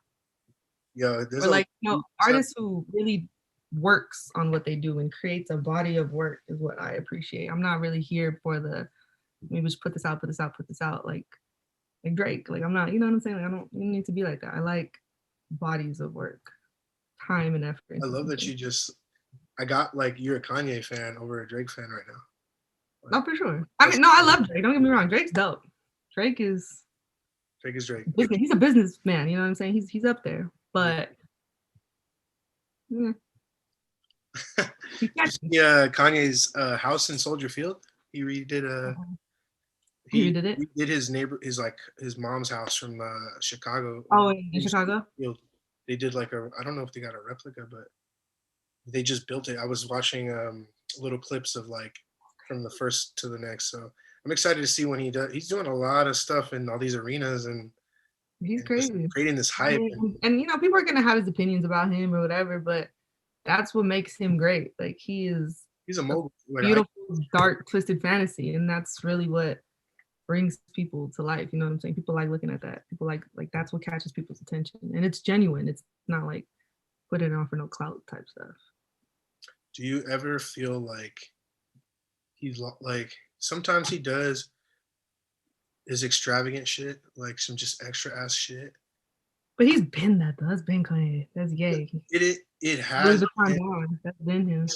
yo, there's Or a like, you know, artists who really works on what they do and creates a body of work is what I appreciate. I'm not really here for the maybe just put this out, put this out, put this out like Drake. Like I'm not, you know what I'm saying? Like I don't you need to be like that. I like bodies of work, time and effort. I love that you just. I got like you're a Kanye fan over a Drake fan right now. Like, no, for sure. I mean, no, I love Drake. Don't get me wrong. Drake's dope. Drake is Drake. business. He's a businessman. You know what I'm saying? He's up there. But yeah, Yeah, Kanye's House in Soldier Field. He redid he did it. he did his like his mom's house from Chicago. Oh, in Chicago. Field. They did like I don't know if they got a replica, but they just built it. I was watching little clips of like from the first to the next. So I'm excited to see when he does. He's doing a lot of stuff in all these arenas and He's crazy. creating this hype. And you know, people are gonna have his opinions about him or whatever, but that's what makes him great. Like he's a mogul. Beautiful, dark, twisted fantasy, and that's really what brings people to life. You know what I'm saying? People like looking at that. People like that's what catches people's attention, and it's genuine. It's not like putting it on for no clout type stuff. Do you ever feel like he's like sometimes he does his extravagant shit, like some just extra ass shit? But he's been that though. That's been Kanye. That's gay. It has been. That's been him.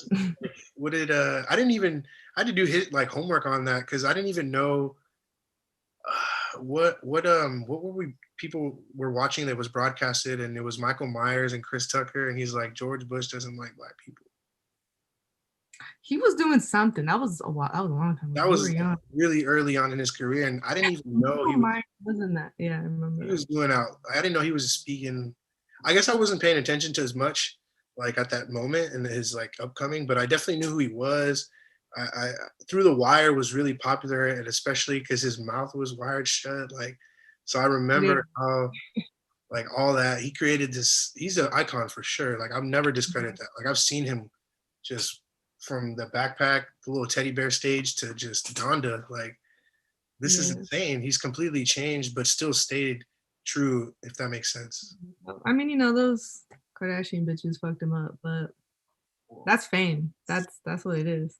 What did I had to do his like homework on that because I didn't even know what were we people were watching that was broadcasted, and it was Michael Myers and Chris Tucker, and he's like George Bush doesn't like black people. He was doing something. That was a while. That was a long time ago. That We were was young. really early on in his career, and I didn't even know Oh my, wasn't that? Yeah, I remember he that. was doing out. I didn't know he was speaking. I guess I wasn't paying attention to as much like at that moment and his like upcoming, but I definitely knew who he was. I Through the Wire was really popular, and especially because his mouth was wired shut. Like, so I Yeah, remember how like all that he created this. He's an icon for sure. Like I'll never discredit that. Like I've seen him just from the backpack, the little teddy bear stage to just Donda. Like this is yeah. insane. He's completely changed, but still stayed true, if that makes sense. I mean, those Kardashian bitches fucked him up, but that's fame. That's what it is.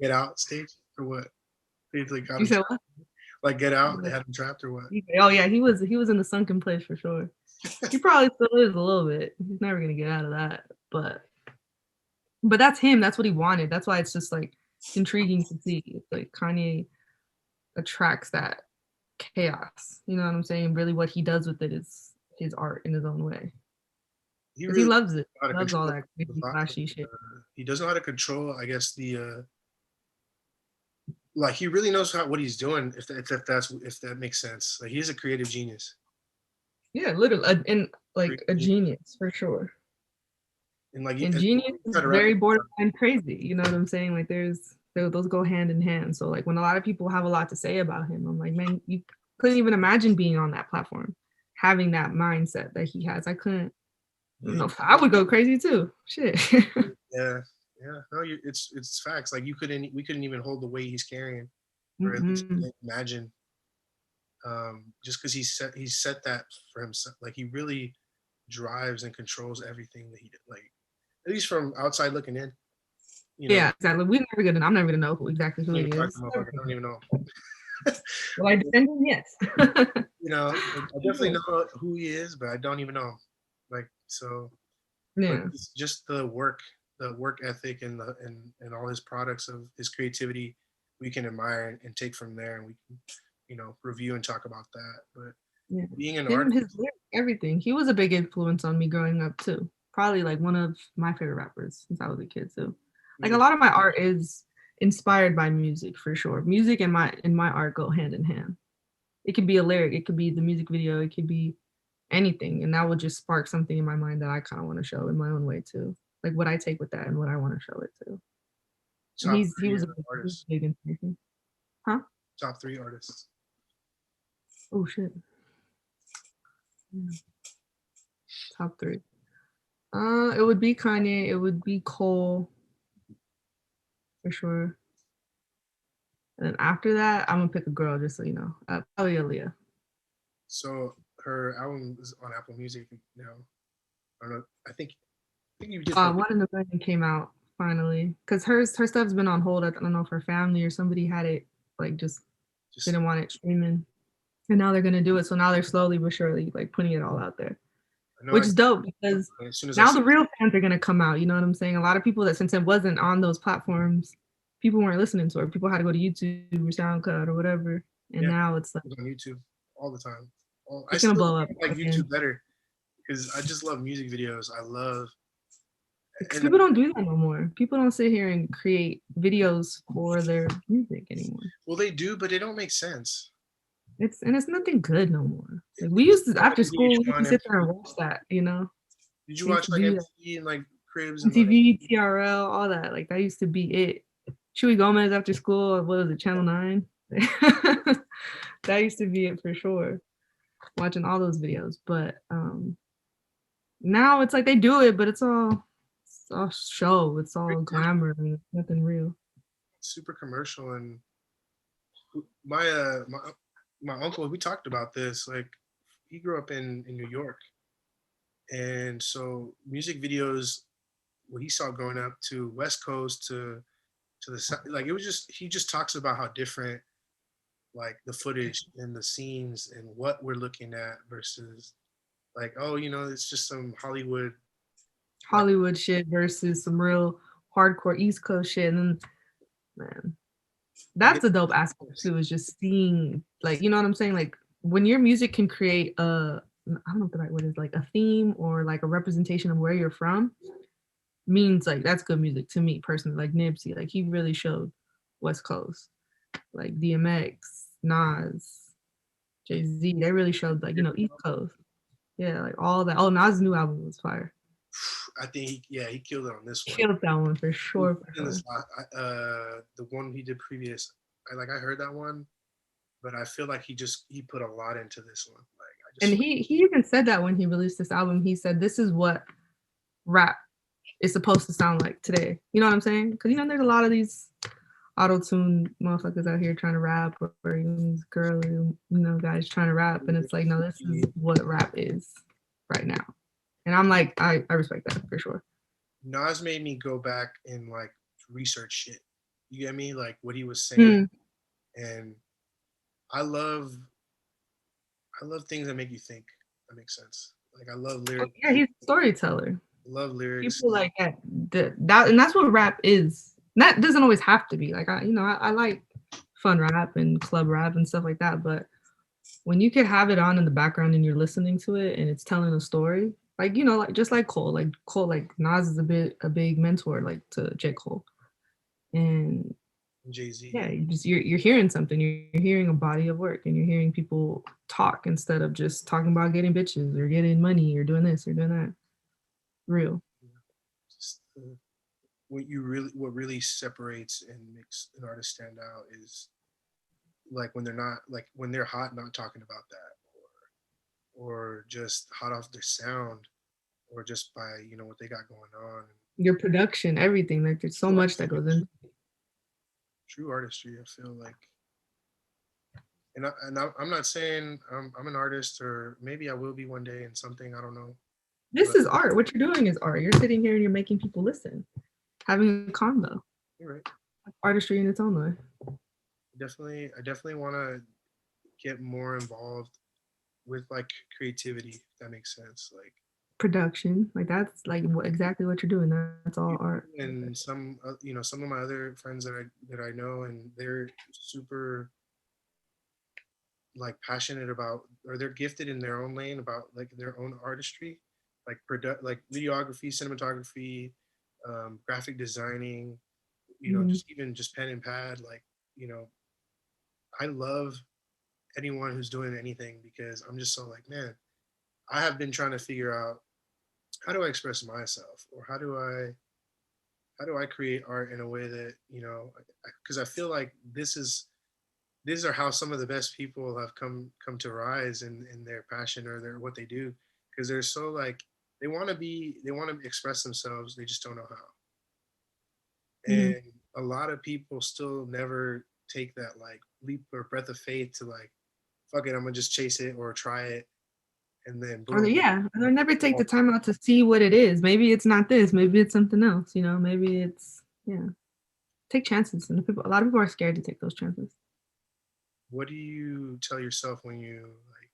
Get Out stage or what? They like got You him said trapped. what? Like Get Out, they had him trapped or what? Oh yeah, he was in the sunken place for sure. He probably still is a little bit. He's never gonna get out of that. But that's him. That's what he wanted. That's why it's just like intriguing to see. It's like Kanye attracts that chaos. You know what I'm saying? Really, what he does with it is his art in his own way. He Because he really loves it. knows how to Loves all control that the crazy, flashy shit. he doesn't know how to control, I guess, the like he really knows how what he's doing. If that makes sense. Like he's a creative genius. Yeah, literally, and like a Creative genius. genius for sure. And like And and genius is try to wrap very it. borderline crazy. You know what I'm saying? Like those go hand in hand. So like when a lot of people have a lot to say about him, I'm like, man, you couldn't even imagine being on that platform, having that mindset that he has. I couldn't. You know, I would go crazy too. Shit. Yeah, yeah. No, it's facts. Like we couldn't even hold the weight he's carrying, or at least Mm-mm. can't imagine. Just because he's set that for himself. Like he really drives and controls everything that he did. Like at least from outside looking in, you know. Yeah, exactly. I'm never gonna know exactly who I he don't even talk to is. the motherfucker. I don't even know. Will I defend him? Yes. You know, I definitely know who he is, but I don't even know. Like so, but Yeah. it's just the work ethic, and and all his products of his creativity, we can admire and take from there, and we can, review and talk about that. But Yeah. being an Him, his artist, lyrics, everything. He was a big influence on me growing up too. Probably like one of my favorite rappers since I was a kid too. Like a lot of my art is inspired by music for sure. Music and my art go hand in hand. It could be a lyric, it could be the music video, it could be anything, and that would just spark something in my mind that I kind of want to show in my own way too. Like what I take with that and what I want to show it to. top He three was a artists, big inspiration. Huh? top three artists. Oh shit. Yeah. Top three. It would be Kanye. It would be Cole for sure. And then after that, I'm gonna pick a girl, just so you know. Probably Aaliyah. So her album is on Apple Music now. I don't know. I think you did. One in the Million came out finally, cause her stuff's been on hold. I don't know if her family or somebody had it, like just Just didn't want it streaming, and now they're gonna do it. So now they're slowly but surely like putting it all out there, I know. which is dope because As soon as I now the real fans are gonna come out. You know what I'm saying? A lot of people that since it wasn't on those platforms, people weren't listening to it. People had to go to YouTube or SoundCloud or whatever, and yeah, now it's like it was on YouTube all the time. I it's gonna still blow up like again. YouTube better because I just love music videos. I love Because and people don't do that no more. People don't sit here and create videos for their music anymore. well, they do, but they don't make sense. It's nothing good no more. Like we It's used to like after school, we used to VH1, sit there MTV. and watch that. You know, Did you we used watch to like do that. MTV and like Cribs and like MTV, TRL, all that. Like that used to be it. Chewy Gomez after school. What was it? Channel 9. That used to be it for sure. Watching all those videos, but now it's like they do it, but it's all show. It's all glamour and nothing real. super commercial? And my my uncle, we talked about this. Like he grew up in New York, and so music videos, what he saw growing up to West Coast to the like it was just he just talks about how different like the footage and the scenes and what we're looking at versus like, oh, it's just some Hollywood like Hollywood shit versus some real hardcore East Coast shit. And man, like it, that's a dope aspect too, is just seeing, like, you know what I'm saying? Like when your music can create I don't know what the right word is, like a theme or like a representation of where you're from, means like that's good music to me personally. Like Nipsey, like he really showed West Coast. Like DMX, Nas, Jay-Z, they really showed like, East Coast. Yeah, like all that. Oh, Nas' new album was fire. I think he killed it on this one. Killed that one for sure. The one he did previous, I heard that one, but I feel like he put a lot into this one. And he even said that when he released this album, he said this is what rap is supposed to sound like today. You know what I'm saying? Because there's a lot of these auto-tune motherfuckers out here trying to rap, or these girly, guys trying to rap, and it's like, no, this is what rap is right now. And I'm like, I respect that for sure. Nas made me go back and like research shit. You get me? Like what he was saying. And I love things that make you think. That makes sense. Like I love lyrics. Yeah, he's a storyteller. I love lyrics. People like that, and that's what rap is. That doesn't always have to be. Like I like fun rap and club rap and stuff like that. But when you can have it on in the background and you're listening to it and it's telling a story, like like just like Cole, like Nas is a big mentor like to J. Cole, and Jay-Z. Yeah, you're hearing something. You're hearing a body of work, and you're hearing people talk instead of just talking about getting bitches or getting money or doing this or doing that. Real. Just, what really separates and makes an artist stand out is like when they're hot, not talking about that, or just hot off their sound, or just by what they got going on. Your production, everything. Like there's so much that goes in. True artistry, I feel like, and I'm not saying I'm an artist, or maybe I will be one day in something, I don't know. This is art. What you're doing is art. You're sitting here and you're making people listen, having a convo. You're right. Artistry in its own way. I definitely want to get more involved with like creativity, if that makes sense. Like production, like that's like exactly what you're doing. That's all art. And some of my other friends that I know, and they're super like passionate about, or they're gifted in their own lane about like their own artistry, like like videography, cinematography, graphic designing, just even just pen and pad. Like I love anyone who's doing anything, because I'm just so like, man, I have been trying to figure out, how do I express myself, or how do I create art in a way that because I feel like these are how some of the best people have come to rise in their passion or their what they do, because they're so like they want to express themselves, they just don't know how. And a lot of people still never take that like leap or breath of faith to like, fuck it, I'm gonna just chase it or try it. And then boom. They'll never take the time out to see what it is. Maybe it's not this. Maybe it's something else. Maybe it's take chances. And a lot of people are scared to take those chances. What do you tell yourself when you like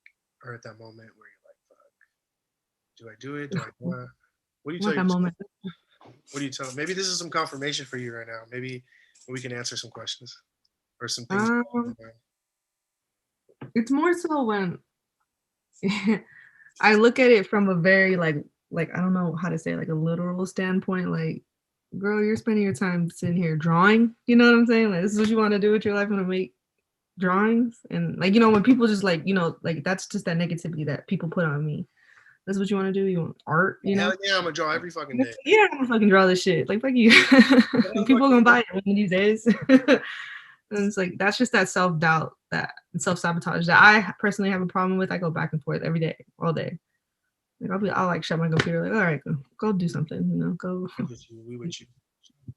are at that moment where you're like, fuck, do I do it? Do I what do you tell yourself? Moment? What do you tell? Maybe this is some confirmation for you right now. Maybe we can answer some questions or some things. It's more so when I look at it from a very like I don't know how to say it, like a literal standpoint. Like, girl, you're spending your time sitting here drawing. You know what I'm saying? Like, this is what you want to do with your life, and to make drawings. And like, when people just like, like that's just that negativity that people put on me. That's what you want to do? You want art? Hell yeah, I'm gonna draw every fucking day. Yeah, I'm gonna fucking draw this shit. Like, fuck you. People are gonna buy it one of these days. And it's like, that's just that self-doubt, that self-sabotage that I personally have a problem with. I go back and forth every day, all day. Like I'll like shut my computer, like, all right, go do something, go. We with you.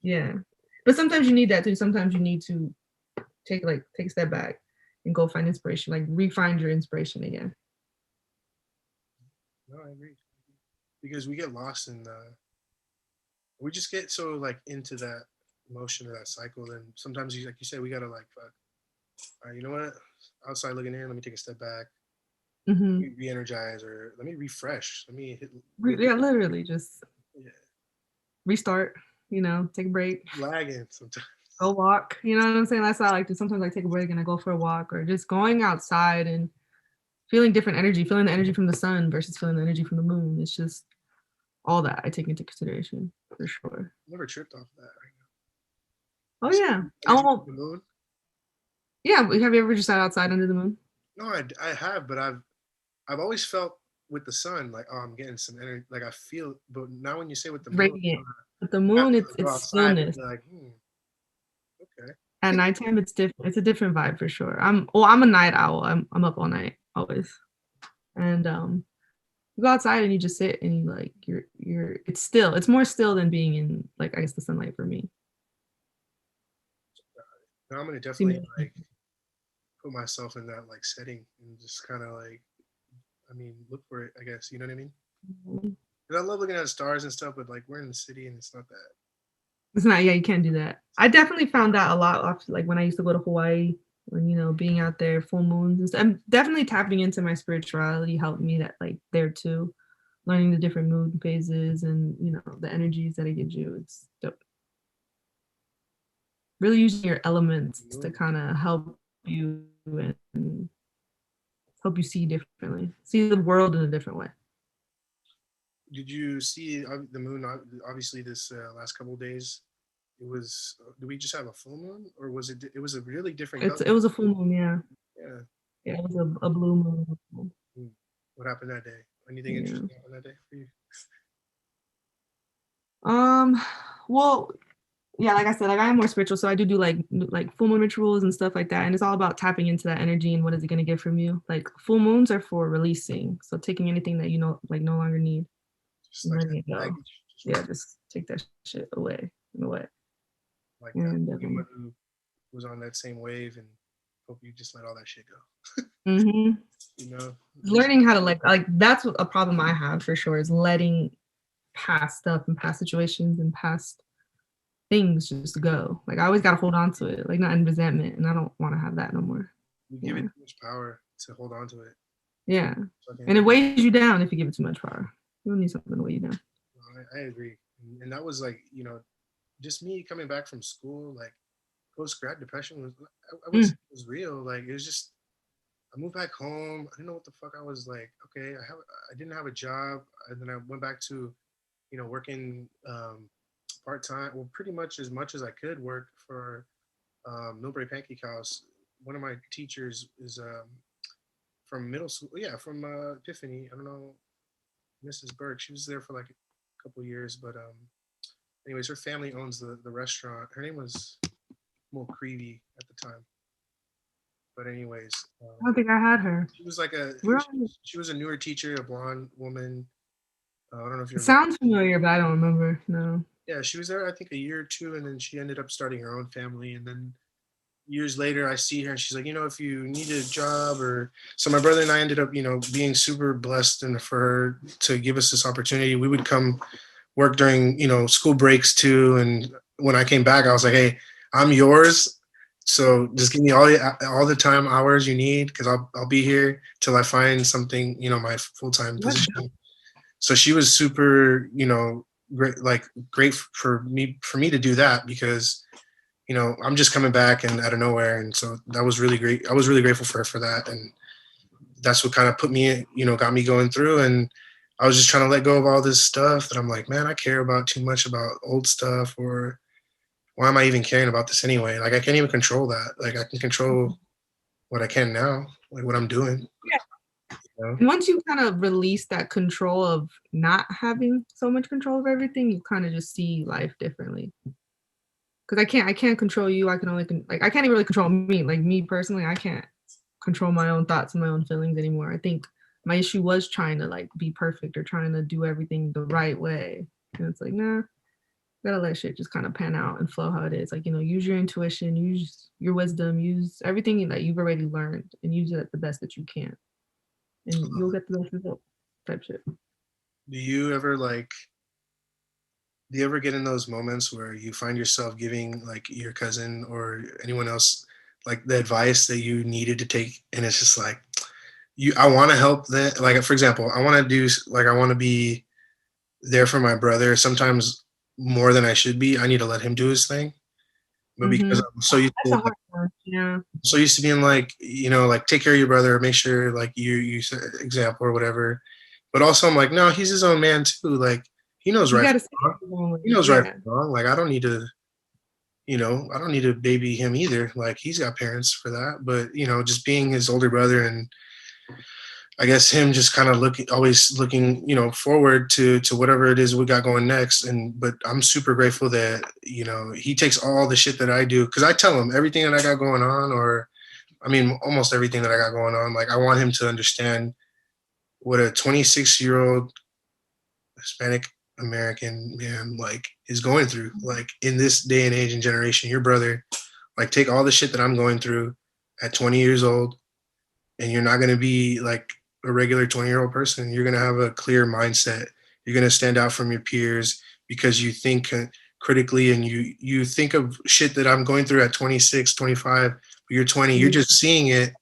Yeah. But sometimes you need that too. Sometimes you need to take a step back and go find inspiration, like refine your inspiration again. No, I agree. Because we get lost in we just get so like into that motion of that cycle, and sometimes like you said, we gotta like, fuck, all right, you know what, outside looking in, let me take a step back, re-energize, or let me refresh, let me hit literally just restart, take a break, lagging sometimes, go walk, you know what I'm saying? That's what I like to sometimes, like take a break and I go for a walk, or just going outside and feeling different energy, feeling the energy from the sun versus feeling the energy from the moon. It's just all that I take into consideration. for sure. Never tripped off that right now. Oh yeah. Did you Oh see the moon? yeah. Have you ever just sat outside under the moon? No, I have, but I've always felt with the sun like, oh, I'm getting some energy. Like I feel, but now when you say with the moon, Radiant. But the I have moon, to it's like, go it's outside and stillness. be like, okay. At nighttime, it's different. It's a different vibe for sure. I'm a night owl. I'm up all night always, and you go outside and you just sit and you like you're it's still. It's more still than being in like I guess the sunlight for me. Now I'm gonna So definitely like put myself in that like setting and just kind of like, I mean, look for it. I guess you know what I mean. you- Because I love looking at stars and stuff, but like we're in the city and it's not that. it's not. Yeah, you can't do that. I definitely found that a lot after like when I used to go to Hawaii. When being out there, full moons and stuff. I'm definitely tapping into my spirituality helped me that like there too, learning the different mood phases and the energies that it gives you. It's dope. Really using your elements to kind of help you and help you see differently, see the world in a different way. Did you see the moon? Obviously, this last couple of days, it was. Did we just have a full moon, or was it? It was a really different color. It was a full moon, yeah. Yeah. Yeah, it was a blue moon. What happened that day? Anything Yeah. interesting happened that day for you? Well, yeah, like I said, like I am more spiritual, so I do like full moon rituals and stuff like that, and it's all about tapping into that energy and what is it going to give from you. Like full moons are for releasing, so taking anything that like no longer need, Just and like letting that it go. baggage. Yeah, just take that shit away and away. Like And anyone who was on that same wave, and hope you just let all that shit go. mhm. You know, just Learning how to like that's a problem I have for sure is letting past stuff and past situations and past things just go. Like I always got to hold on to it, like not in resentment, and I don't want to have that no more. you give it Yeah, too much power to hold on to it. yeah, and it Fucking, weighs you down if you give it too much power. You don't need something to weigh you down. I agree, and that was like just me coming back from school, like post grad depression was. I would say Mm. it was real. Like it was just. I moved back home. I didn't know what the fuck I was like. Okay, I didn't have a job, and then I went back to working part time. Well, pretty much as I could work for Millbrae Pancake House. One of my teachers is from middle school. Yeah, from Epiphany. I don't know, Mrs. Burke. She was there for like a couple years, but anyways, her family owns the restaurant. Her name was Mo Creevy at the time. But anyways, I don't think I had her. she was like We're she was a newer teacher, a blonde woman. I don't know if you it remember. sounds familiar, but I don't remember. No. Yeah, she was there I think a year or two, and then she ended up starting her own family. And then years later, I see her, and she's like, if you need a job, or so my brother and I ended up, being super blessed, and for her to give us this opportunity, we would come work during, school breaks too. And when I came back, I was like, hey, I'm yours. So just give me all the time hours you need, because I'll be here till I find something, my full time position. So she was super, great for me to do that, because I'm just coming back and out of nowhere, and so that was really great. I was really grateful for her for that, and that's what kind of put me, got me going through. And I was just trying to let go of all this stuff that I'm like, man, I care about too much about old stuff, or why am I even caring about this anyway? Like I can't even control that. Like I can control what I can now, like what I'm doing. And once you kind of release that control of not having so much control of everything, you kind of just see life differently. Because I can't control you. I can only I can't even really control me. Like me personally, I can't control my own thoughts and my own feelings anymore. I think my issue was trying to like be perfect or trying to do everything the right way. And it's like, nah, gotta let shit just kind of pan out and flow how it is. Like, use your intuition, use your wisdom, use everything that you've already learned and use it at the best that you can. And you'll get the best result type shit. Do you ever do you ever get in those moments where you find yourself giving like your cousin or anyone else like the advice that you needed to take, and it's just like I want to help them, like for example, I want to do like I want to be there for my brother sometimes more than I should be. I need to let him do his thing, but because Mm-hmm. I'm so used That's to a hard one. Yeah. being like like take care of your brother, make sure like you set example or whatever, but also I'm like, no, he's his own man too. Like he knows You right gotta from see wrong. it your own way. He knows right Yeah. from wrong. Like I don't need to, I don't need to baby him either. Like he's got parents for that. But just being his older brother, and I guess him just kind of always looking, forward to whatever it is we got going next. But I'm super grateful that he takes all the shit that I do, because I tell him everything that I got going on, or I mean almost everything that I got going on. Like I want him to understand what a 26-year-old Hispanic American man like is going through. Like in this day and age and generation, your brother, like take all the shit that I'm going through at 20 years old, and you're not going to be like a regular 20-year-old person. You're going to have a clear mindset. You're going to stand out from your peers because you think critically, and you think of shit that I'm going through at 26, 25, but you're 20. You're just seeing it,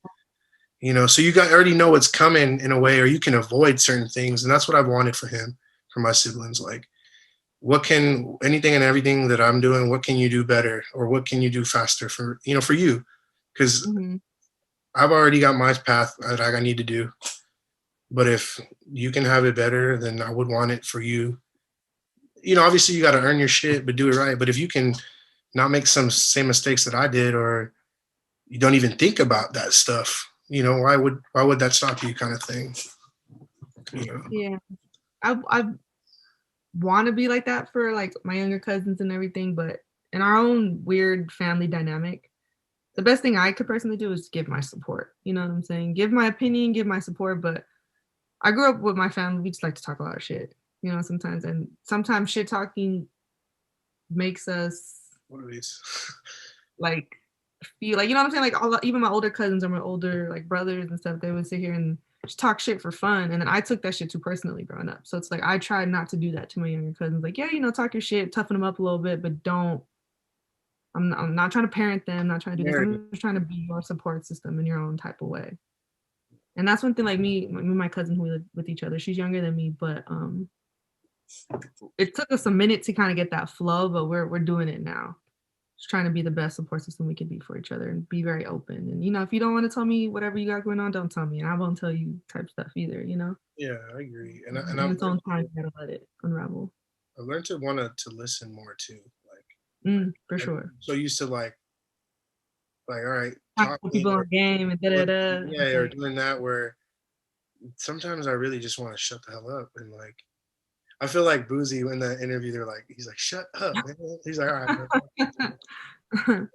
so you already know what's coming in a way, or you can avoid certain things. And that's what I've wanted for him, for my siblings. Like, what can anything and everything that I'm doing, what can you do better, or what can you do faster for you? Because Mm-hmm. I've already got my path that I need to do. But if you can have it better, then I would want it for you. Obviously you got to earn your shit, but do it right. But if you can not make some same mistakes that I did, or you don't even think about that stuff, why would that stop you, kind of thing? Yeah. I want to be like that for like my younger cousins and everything, but in our own weird family dynamic, the best thing I could personally do is give my support. You know what I'm saying? Give my opinion, give my support. But I grew up with my family. We just like to talk a lot of shit, sometimes. And sometimes shit talking makes us What are these? like feel like, what I'm saying? Like even my older cousins or my older like brothers and stuff, they would sit here and just talk shit for fun. And then I took that shit too personally growing up. So it's like I tried not to do that to my younger cousins. Like, yeah, talk your shit, toughen them up a little bit, but don't. I'm not trying to parent them, not trying to do this. I'm just trying to be your support system in your own type of way. And that's one thing, like me and my cousin who we live with each other, she's younger than me, but it took us a minute to kind of get that flow, but we're doing it now. Just trying to be the best support system we can be for each other and be very open. And if you don't want to tell me whatever you got going on, don't tell me, and I won't tell you type stuff either. Yeah, I agree. And in its own time, you gotta let it unravel. I've learned to want to listen more too. For I'm sure. so used to all right, Talk to talking people or on game and da da da. yeah, or doing that, where sometimes I really just want to shut the hell up. And like I feel like Boozy in that interview, he's like, shut up, man. He's like, all right, man.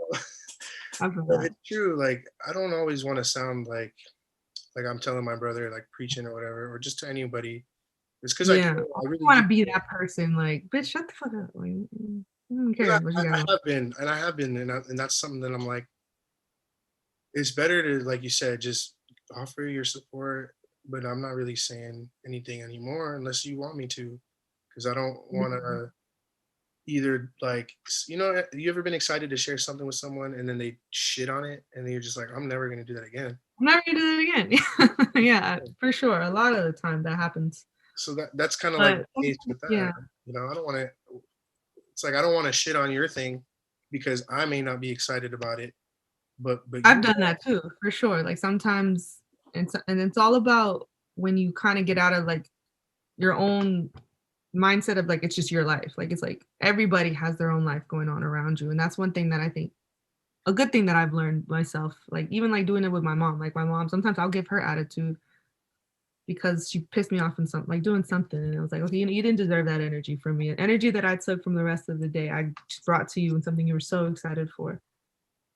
But it's true. Like I don't always want to sound like I'm telling my brother, like preaching or whatever, or just to anybody. It's because I really want to be that person. Like, bitch, shut the fuck up. Like, I don't care what you got. I have been, and that's something that I'm like. It's better to, like you said, just offer your support, but I'm not really saying anything anymore unless you want me to, because I don't want to either you ever been excited to share something with someone and then they shit on it, and then you're just like, I'm never gonna do that again. I'm never gonna do that again. Yeah, for sure. A lot of the time that happens. So that's kind of like the case with that. Yeah. I don't want to. It's like I don't want to shit on your thing because I may not be excited about it, but I've done that too, for sure. Like sometimes, and it's all about when you kind of get out of like your own mindset of like it's just your life. Like it's like everybody has their own life going on around you, and that's one thing that I think a good thing that I've learned myself. Like even like doing it with my mom. Like my mom, sometimes I'll give her attitude because she pissed me off in something, like doing something, and I was like, okay, you didn't deserve that energy from me. Energy that I took from the rest of the day, I just brought to you, and something you were so excited for,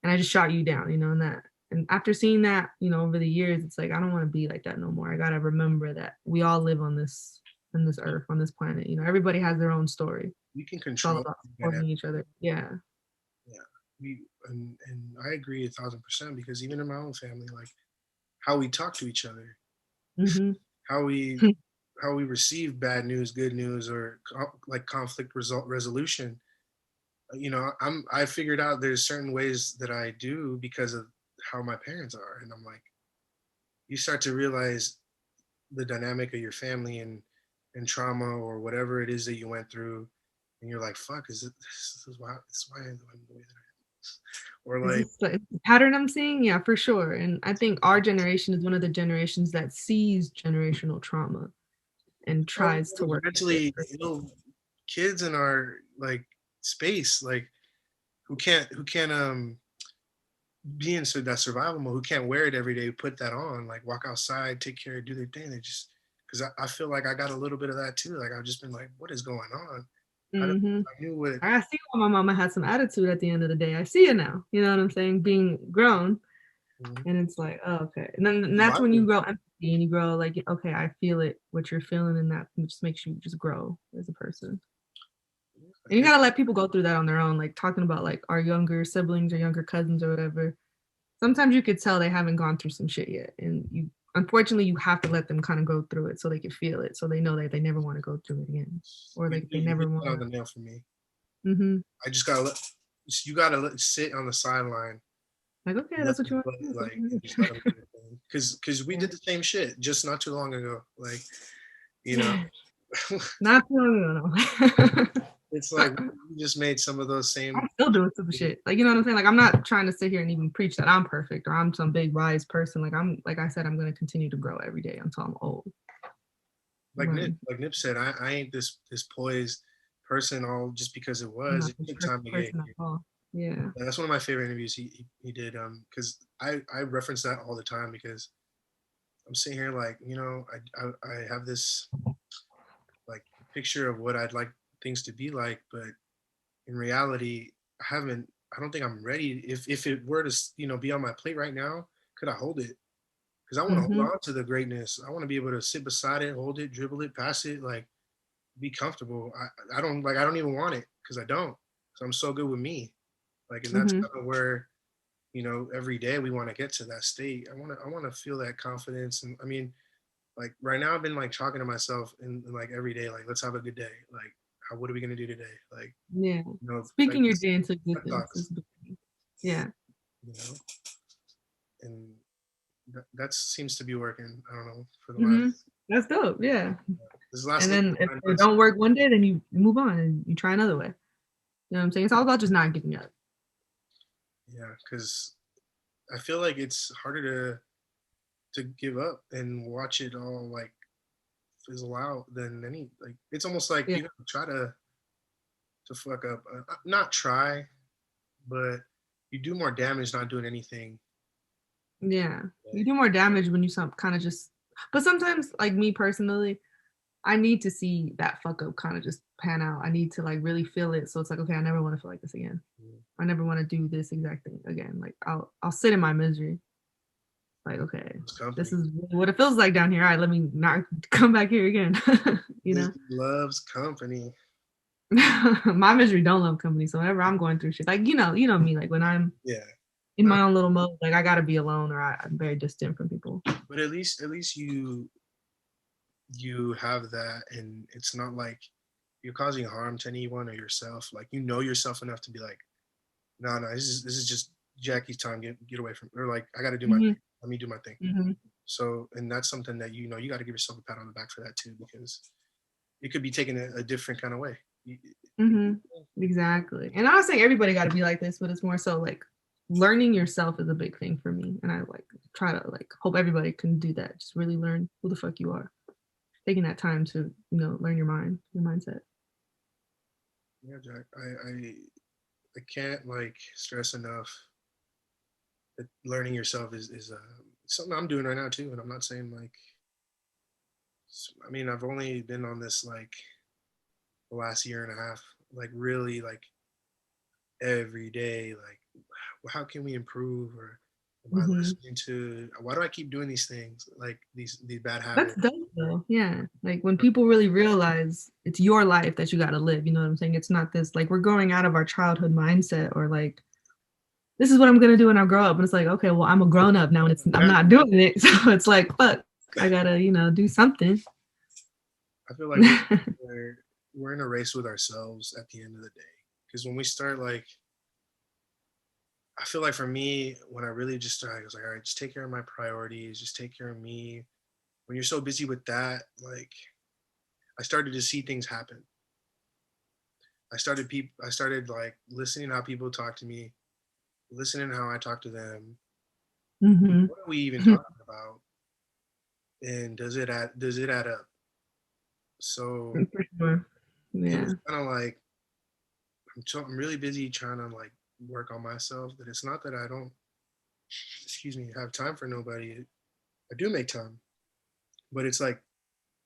and I just shot you down, and that. And after seeing that, over the years, it's like I don't want to be like that no more. I gotta remember that we all live on this earth, on this planet. Everybody has their own story. You can control supporting each other. Yeah. Yeah. And I agree 1,000%, because even in my own family, like how we talk to each other, how we receive bad news, good news, or like conflict resolution. I figured out there's certain ways that I do because of how my parents are, and I'm like, you start to realize the dynamic of your family and trauma or whatever it is that you went through, and you're like, fuck, this is why I'm the way that I am. Or like the pattern I'm seeing, yeah, for sure. And I think our generation is one of the generations that sees generational trauma and tries to work. Eventually, kids in our like space, like who can't be in that survival mode, who can't wear it every day, put that on, like walk outside, take care, do their thing. They just, because I feel like I got a little bit of that too. Like I've just been like, what is going on? I don't, Mm-hmm. I knew what. I see why my mama had some attitude at the end of the day. I see it now. You know what I'm saying? Being grown. Mhm. And it's like, oh, okay. And then and that's when you grow empathy and you grow like, okay, I feel it, what you're feeling, and that just makes you just grow as a person. And you gotta let people go through that on their own, like talking about like our younger siblings or younger cousins or whatever. Sometimes you could tell they haven't gone through some shit yet. And you unfortunately you have to let them kind of go through it so they can feel it. So they know that they never want to go through it again. Or like they You never hit want that on to. the nail for me. Mm-hmm. I just gotta let you gotta sit on the sideline, Like, okay, let that's what them you play, like, and want. just let them do their thing. Because we Yeah. did the same shit just not too long ago. Like, you know, Not too long ago, no. it's like we just made some of those same. I'm still doing stupid shit. Like, you know what I'm saying? Like, I'm not trying to sit here and even preach that I'm perfect or I'm some big wise person. Like I said, I'm gonna continue to grow every day until I'm old. Like Nip said, I ain't this poised person all just because it I'm was. not It this took time perfect to get person at here. all. Yeah. Yeah, that's one of my favorite interviews he did. Because I reference that all the time because I'm sitting here like, I have this like picture of what I'd like things to be like, but in reality, I don't think I'm ready. If it were to be on my plate right now, could I hold it? Because I want to hold Mm-hmm. on to the greatness. I want to be able to sit beside it, hold it, dribble it, pass it, like be comfortable. I don't even want it because I don't. So I'm so good with me. Like, and that's Mm-hmm. kind of where every day we want to get to that state. I want to feel that confidence. And I mean, like right now I've been like talking to myself and like every day, like let's have a good day. Like, what are we gonna do today? Like, Yeah. like Speaking your day into existence talks, is yeah. you know, and that seems to be working. I don't know for the Mm-hmm. last That's dope. Yeah. this last And like then if 9 it months. don't work one day, then you move on and you try another way. You know what I'm saying? It's all about just not giving up. Yeah, because I feel like it's harder to give up and watch it all like fizzle out than any like it's almost like Yeah. you gotta try to fuck up, not try, but you do more damage not doing anything. Yeah. You do more damage when you some kind of just but sometimes like me personally, I need to see that fuck up kind of just pan out. I need to like really feel it. So it's like, okay, I never want to feel like this again. I never want to do this exact thing again. Like I'll sit in my misery. Like, okay, It's this company. is what it feels like down here. All right, let me not come back here again. you This know? loves company. My misery don't love company. So whenever I'm going through shit, like you know me, like when I'm Yeah. in Not, my own little mode, like I gotta be alone or I'm very distant from people. but at least you have that, and it's not like you're causing harm to anyone or yourself. Like yourself enough to be like, no, no, this is just Jackie's time. Get away from, or like I got to do my Mm-hmm. thing. Let me do my thing. Mm-hmm. So, and that's something that you got to give yourself a pat on the back for that too, because it could be taken a different kind of way. Mm-hmm. Exactly. And I'm not saying everybody got to be like this, but it's more so like learning yourself is a big thing for me. And I like try to like hope everybody can do that. Just really learn who the fuck you are. Taking that time to, learn your mind, your mindset. Yeah, Jack. I can't like stress enough that learning yourself is something I'm doing right now too. And I'm not saying like, I mean, I've only been on this like the last year and a half, like really like every day, like how can we improve, or am I Mm-hmm. listening to, why do I keep doing these things, like these bad That's habits? dope though. Yeah. Like when people really realize it's your life that you got to live, you know what I'm saying? It's not this like we're growing out of our childhood mindset or like this is what I'm gonna do when I grow up. And it's like, okay, well, I'm a grown up now and I'm Yeah, not doing it. So it's like, fuck, I gotta, do something. I feel like we're in a race with ourselves at the end of the day, because when we start like, I feel like for me, when I really just started, I was like, all right, just take care of my priorities, just take care of me. When you're so busy with that, like I started to see things happen. I started like listening how people talk to me, listening how I talk to them. Mm-hmm. What are we even talking about? And does it add up? So For sure. it Yeah. was kind of like I'm really busy trying to like work on myself. That it's not that I don't, excuse me, have time for nobody. I do make time, but it's like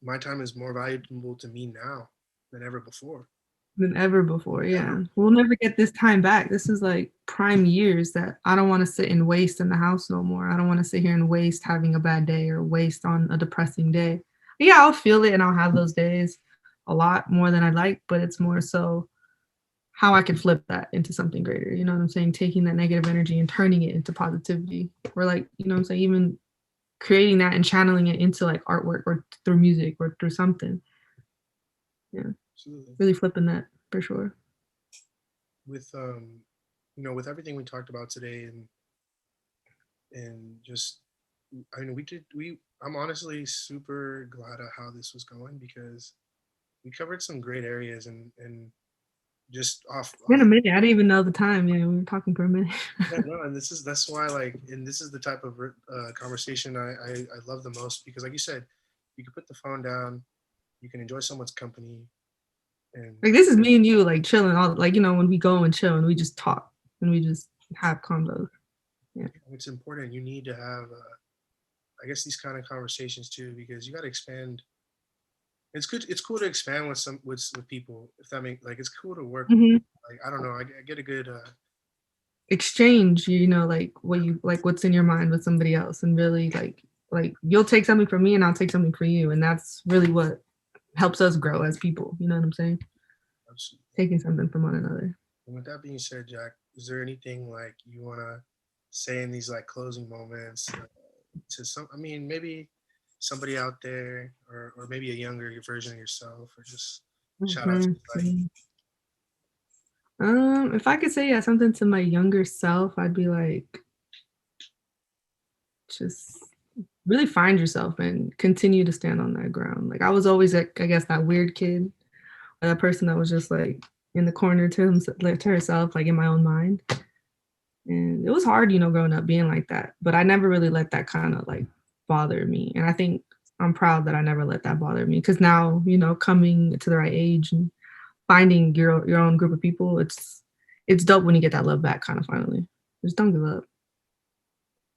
my time is more valuable to me now than ever before. Than ever before. Ever. Yeah. We'll never get this time back. This is like prime years that I don't want to sit and waste in the house no more. I don't want to sit here and waste having a bad day or waste on a depressing day. Yeah, I'll feel it and I'll have those days a lot more than I like, but it's more so how I can flip that into something greater. You know what I'm saying? Taking that negative energy and turning it into positivity. Or like, you know what I'm saying, even creating that and channeling it into like artwork or through music or through something. Yeah. Absolutely. Really flipping that for sure. With with everything we talked about today, and just, I mean, I'm honestly super glad at how this was going because we covered some great areas, and just In off a minute. I didn't even know the time. Yeah, we were talking for a minute. yeah, no, and that's why, like, and this is the type of conversation I love the most because, like you said, you can put the phone down, you can enjoy someone's company, and Like this is me and you like chilling all like, you know, when we go and chill and we just talk and we just have convos. Yeah. it's important. You need to have, I guess, these kind of conversations too because you got to expand. It's good. It's cool to expand with with people. If that makes, like, it's cool to work. Hmm. Like, I don't know. I get a good. Exchange, you know, like what you like what's in your mind with somebody else and really like you'll take something from me and I'll take something from you. And that's really what helps us grow as people. You know what I'm saying? Absolutely. Taking something from one another. And with that being said, Jack, is there anything like you wanna say in these like closing moments to some? I mean, maybe somebody out there, or maybe a younger version of yourself, or just shout out to anybody. Mhm. If I could say yeah, something to my younger self, I'd be like, just really find yourself and continue to stand on that ground. Like I was always like, I guess that weird kid, or that person that was just like in the corner to himself, like, to herself, like in my own mind. And it was hard, you know, growing up being like that. But I never really let that kind of like bother me. And I think I'm proud that I never let that bother me because now, you know, coming to the right age and finding your own group of people, it's dope when you get that love back kind of finally. Just don't give up.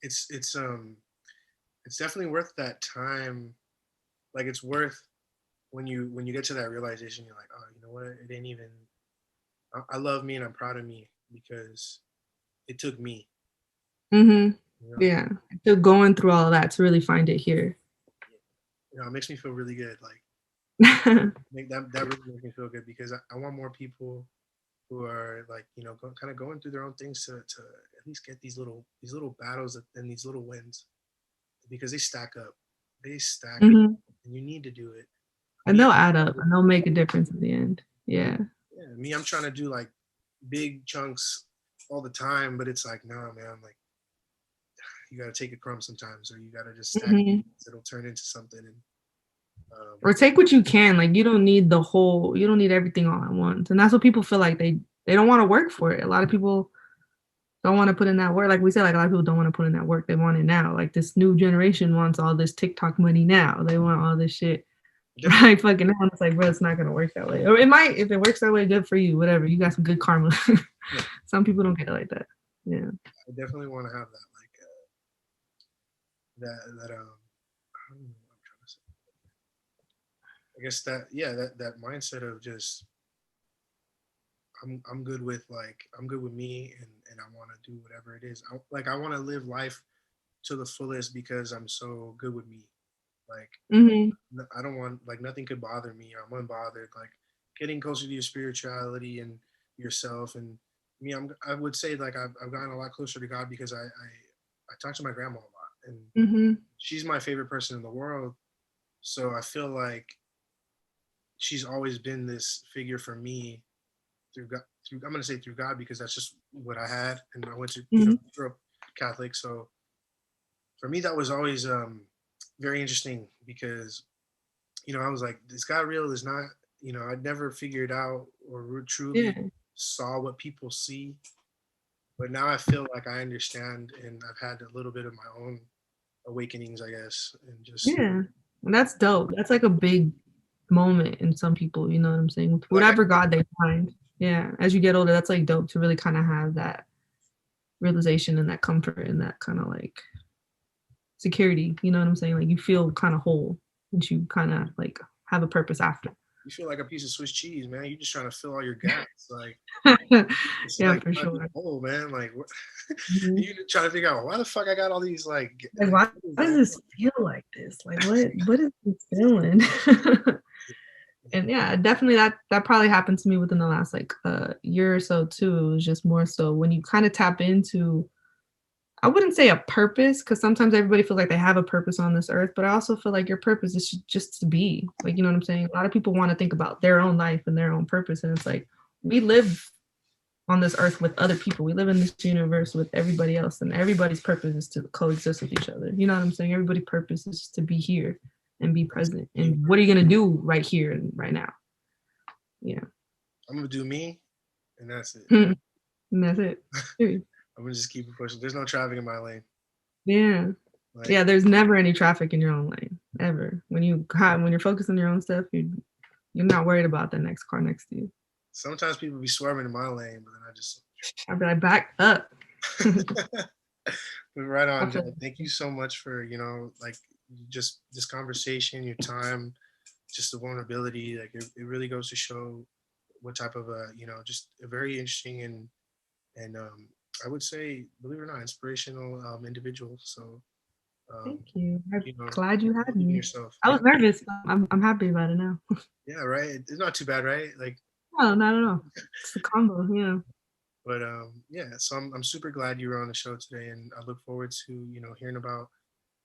It's it's um it's definitely worth that time. Like, it's worth when you get to that realization. You're like, oh, you know what? It ain't even. I love me and I'm proud of me because it took me. Hmm. You know, Yeah. So going through all of that to really find it here. it makes me feel really good. Like, make that really makes me feel good because I want more people who are like, kind of going through their own things to at least get these little battles and these little wins because they stack up. They stack up, Hmm. and you need to do it. And Me, they'll add up and they'll make a difference in the end. Yeah. yeah, me, I'm trying to do like big chunks all the time, but it's like, nah, man, like, you got to take a crumb sometimes, or you got to just stack. Hmm. It'll turn into something, and Or take what you can. Like you don't need the whole, you don't need everything all at once. And that's what people feel like they don't want to work for it. A lot of people don't want to put in that work. Like we said, like a lot of people don't want to put in that work. They want it now. Like this new generation wants all this TikTok money now. They want all this shit definitely, right fucking now. It's like, bro, it's not gonna work that way. Or it might, if it works that way, good for you. Whatever. You got some good karma. yeah, Some people don't get it like that. Yeah. I definitely want to have that, like, that I don't know what I'm trying to say. I guess that, yeah, that mindset of just, I'm good with, like, I'm good with me, and I want to do whatever it is. I want to live life to the fullest because I'm so good with me. Like, Hmm. I don't want, like, nothing could bother me. I'm unbothered. Like, getting closer to your spirituality and yourself, and me, I would say, like, I've gotten a lot closer to God because I talk to my grandma a lot, and Hmm. she's my favorite person in the world. So I feel like she's always been this figure for me through God. I'm gonna say through God because that's just what I had, and I went to, Hmm. grew up Catholic. So for me, that was always very interesting because, I was like, is God real? Is not. I'd never figured out or Yeah. truly saw what people see, but now I feel like I understand, and I've had a little bit of my own awakenings, I guess, and just Yeah. And that's dope. That's like a big moment in some people, you know what I'm saying? With whatever God they find. Yeah. As you get older, that's like dope to really kind of have that realization and that comfort and that kind of like security. You know what I'm saying? Like you feel kind of whole and you kind of like have a purpose after. You feel like a piece of Swiss cheese, man. You're just trying to fill all your gaps. Like, it's Yeah, like for sure. oh man, like what? Mm-hmm. You trying to figure out why the fuck I got all these like. Like why does this feel like this? Like what is this feeling? And yeah, definitely that probably happened to me within the last like year or so too. It was just more so when you kind of tap into, I wouldn't say a purpose, because sometimes everybody feels like they have a purpose on this earth, but I also feel like your purpose is just to be. Like, you know what I'm saying? A lot of people want to think about their own life and their own purpose. And it's like, we live on this earth with other people. We live in this universe with everybody else, and everybody's purpose is to coexist with each other. You know what I'm saying? Everybody's purpose is to be here and be present. And what are you going to do right here and right now? Yeah. I'm going to do me, and that's it. And that's it. I'm gonna just keep it pushing. There's no traffic in my lane. Yeah. Like, yeah, there's never any traffic in your own lane. Ever. When you're focused on your own stuff, you're not worried about the next car next to you. Sometimes people be swerving in my lane, but then I'd be like, back up. But right on, Jack. Thank you so much for, like just this conversation, your time, just the vulnerability. Like it really goes to show what type of just a very interesting and I would say, believe it or not, inspirational individual. So thank you. I'm glad you had me. Yourself. I was nervous. I'm happy about it now. Yeah, right. It's not too bad, right? Like, no, not at all. It's a combo, yeah. But yeah, so I'm super glad you were on the show today, and I look forward to hearing about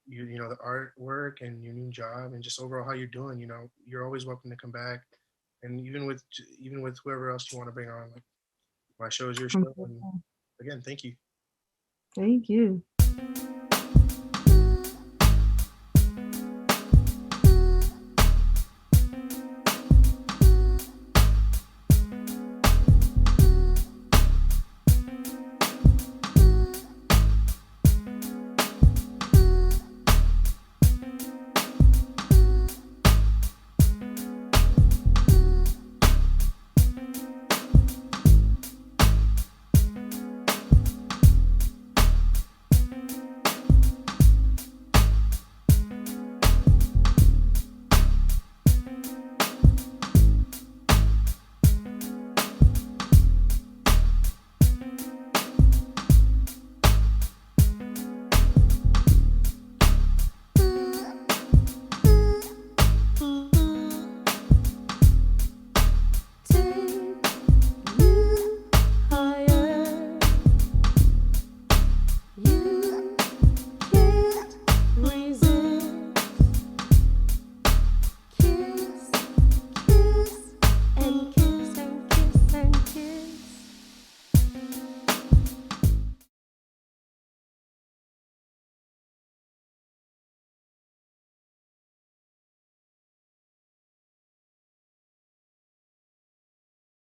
the artwork and your new job and just overall how you're doing. You're always welcome to come back, and even with whoever else you want to bring on. Like, my show is your show. And again, thank you. Thank you.